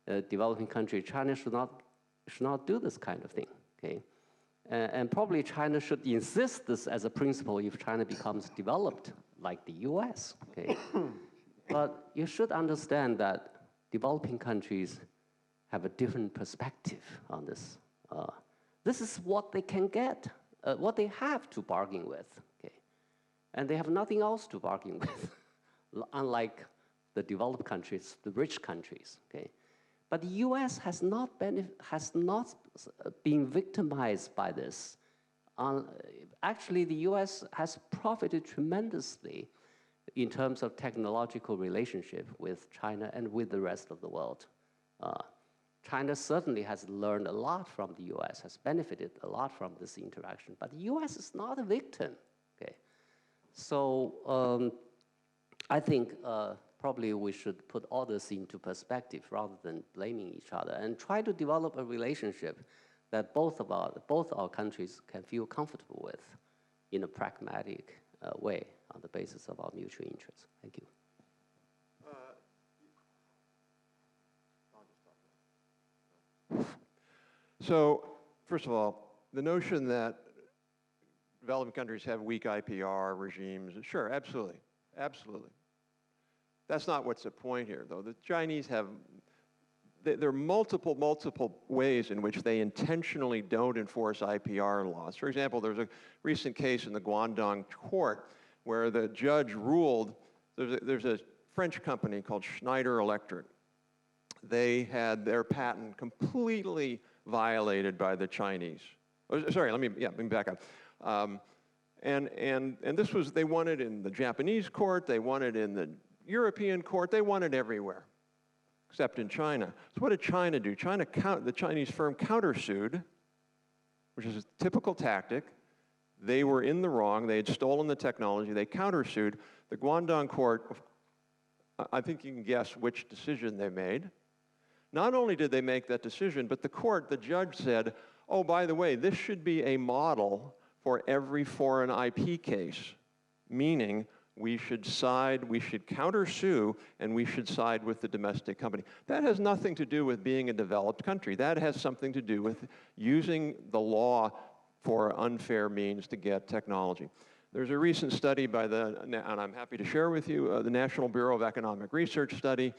a developing country. China should not do this kind of thing, okay? And probably China should insist this as a principle if China becomes developed like the US, okay? But you should understand that developing countries have a different perspective on this. This is what they can get, what they have to bargain with, okay? And they have nothing else to bargain with, unlike the developed countries, the rich countries, okay? But the US has not been victimized by this. Actually, the US has profited tremendously in terms of technological relationship with China and with the rest of the world. China certainly has learned a lot from the US, has benefited a lot from this interaction, but the US is not a victim, okay? So I think probably we should put all this into perspective rather than blaming each other and try to develop a relationship that both our countries can feel comfortable with in a pragmatic way on the basis of our mutual interests. Thank you. So, first of all, the notion that developing countries have weak IPR regimes, sure, absolutely, absolutely. That's not what's the point here, though. The Chinese have, there are multiple ways in which they intentionally don't enforce IPR laws. For example, there's a recent case in the Guangdong court where the judge ruled, there's a French company called Schneider Electric. They had their patent completely violated by the Chinese. Oh, sorry, let me back up. And this was, they won it in the Japanese court, they won it in the European court, they won it everywhere, except in China. So what did China do? The Chinese firm countersued, which is a typical tactic. They were in the wrong, they had stolen the technology, they countersued. The Guangdong court, I think you can guess which decision they made. Not only did they make that decision, but the judge said, oh, by the way, this should be a model for every foreign IP case, meaning we should countersue, and we should side with the domestic company. That has nothing to do with being a developed country. That has something to do with using the law for unfair means to get technology. There's a recent study by and I'm happy to share with you, the National Bureau of Economic Research study,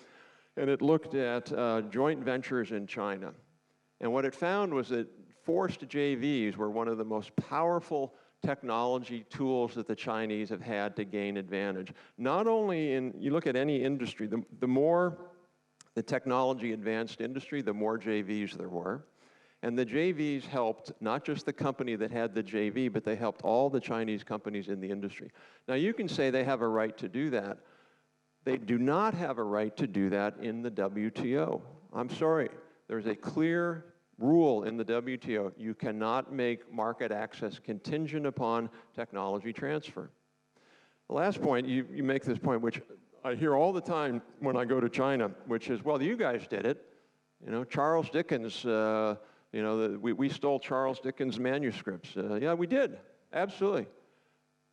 and it looked at joint ventures in China. And what it found was that forced JVs were one of the most powerful technology tools that the Chinese have had to gain advantage. Not only you look at any industry, the more the technology advanced industry, the more JVs there were. And the JVs helped not just the company that had the JV, but they helped all the Chinese companies in the industry. Now you can say they have a right to do that. They do not have a right to do that in the WTO. I'm sorry, there's a clear rule in the WTO. You cannot make market access contingent upon technology transfer. The last point, you make this point, which I hear all the time when I go to China, which is, well, you guys did it. You know, Charles Dickens, we stole Charles Dickens' manuscripts. Yeah, we did, absolutely.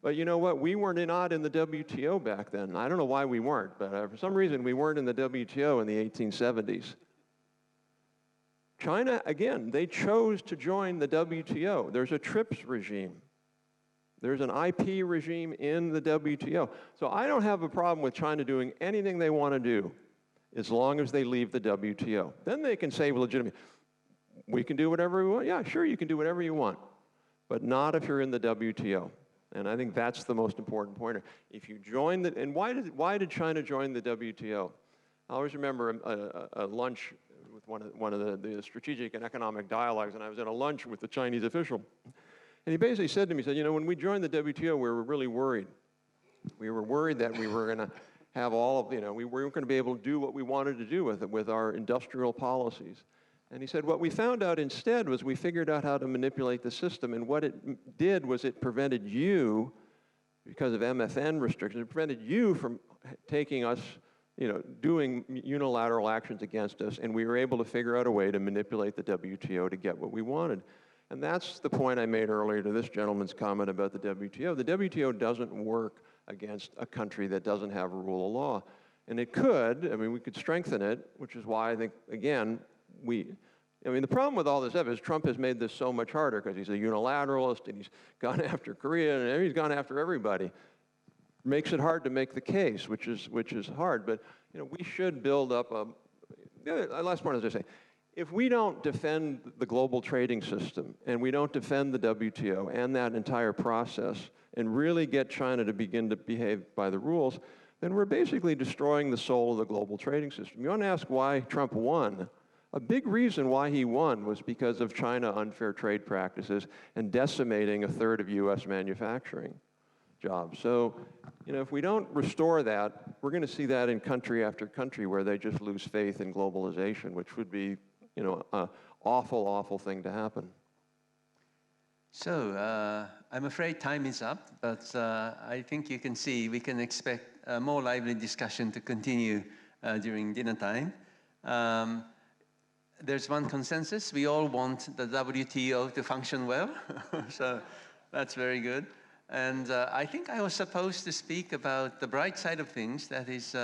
But you know what? We were not in the WTO back then. I don't know why we weren't, but for some reason we weren't in the WTO in the 1870s. China, again, they chose to join the WTO. There's a TRIPS regime. There's an IP regime in the WTO. So I don't have a problem with China doing anything they want to do as long as they leave the WTO. Then they can say legitimately, we can do whatever we want. Yeah, sure, you can do whatever you want. but not if you're in the WTO. And I think that's the most important point. If you join the, and why did China join the WTO? I always remember a lunch with one of the strategic and economic dialogues, and I was at a lunch with the Chinese official. And he basically said to me, he said, you know, when we joined the WTO, we were really worried. We were worried that we were going to have all of, you know, we weren't going to be able to do what we wanted to do with our industrial policies. And he said, what we found out instead was we figured out how to manipulate the system, and what it did was it prevented you, because of MFN restrictions, it prevented you from taking us, you know, doing unilateral actions against us, and we were able to figure out a way to manipulate the WTO to get what we wanted. And that's the point I made earlier to this gentleman's comment about the WTO. The WTO doesn't work against a country that doesn't have a rule of law. And it could, I mean, we could strengthen it, which is why I think, again, I mean, the problem with all this stuff is Trump has made this so much harder because he's a unilateralist and he's gone after Korea and he's gone after everybody. Makes it hard to make the case, which is hard. But, you know, we should build up the last point is I say, if we don't defend the global trading system and we don't defend the WTO and that entire process and really get China to begin to behave by the rules, then we're basically destroying the soul of the global trading system. You want to ask why Trump won? A big reason why he won was because of China unfair trade practices and decimating a third of US manufacturing jobs. So, you know, if we don't restore that, we're going to see that in country after country where they just lose faith in globalization, which would be, you know, an awful, awful thing to happen. So, I'm afraid time is up, but I think you can see we can expect a more lively discussion to continue during dinner time. There's one consensus. We all want the WTO to function well, so that's very good. And I think I was supposed to speak about the bright side of things, that is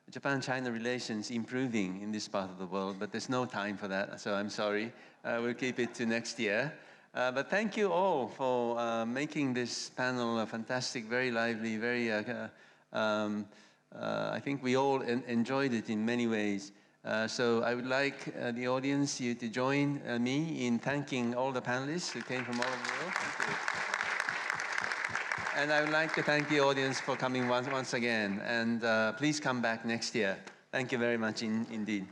Japan-China relations improving in this part of the world, but there's no time for that, so I'm sorry. We'll keep it to next year. But thank you all for making this panel a fantastic, very lively, very, I think we all enjoyed it in many ways. So I would like the audience, you to join me in thanking all the panelists who came from all over the world. Thank you. And I would like to thank the audience for coming once again. And please come back next year. Thank you very much indeed.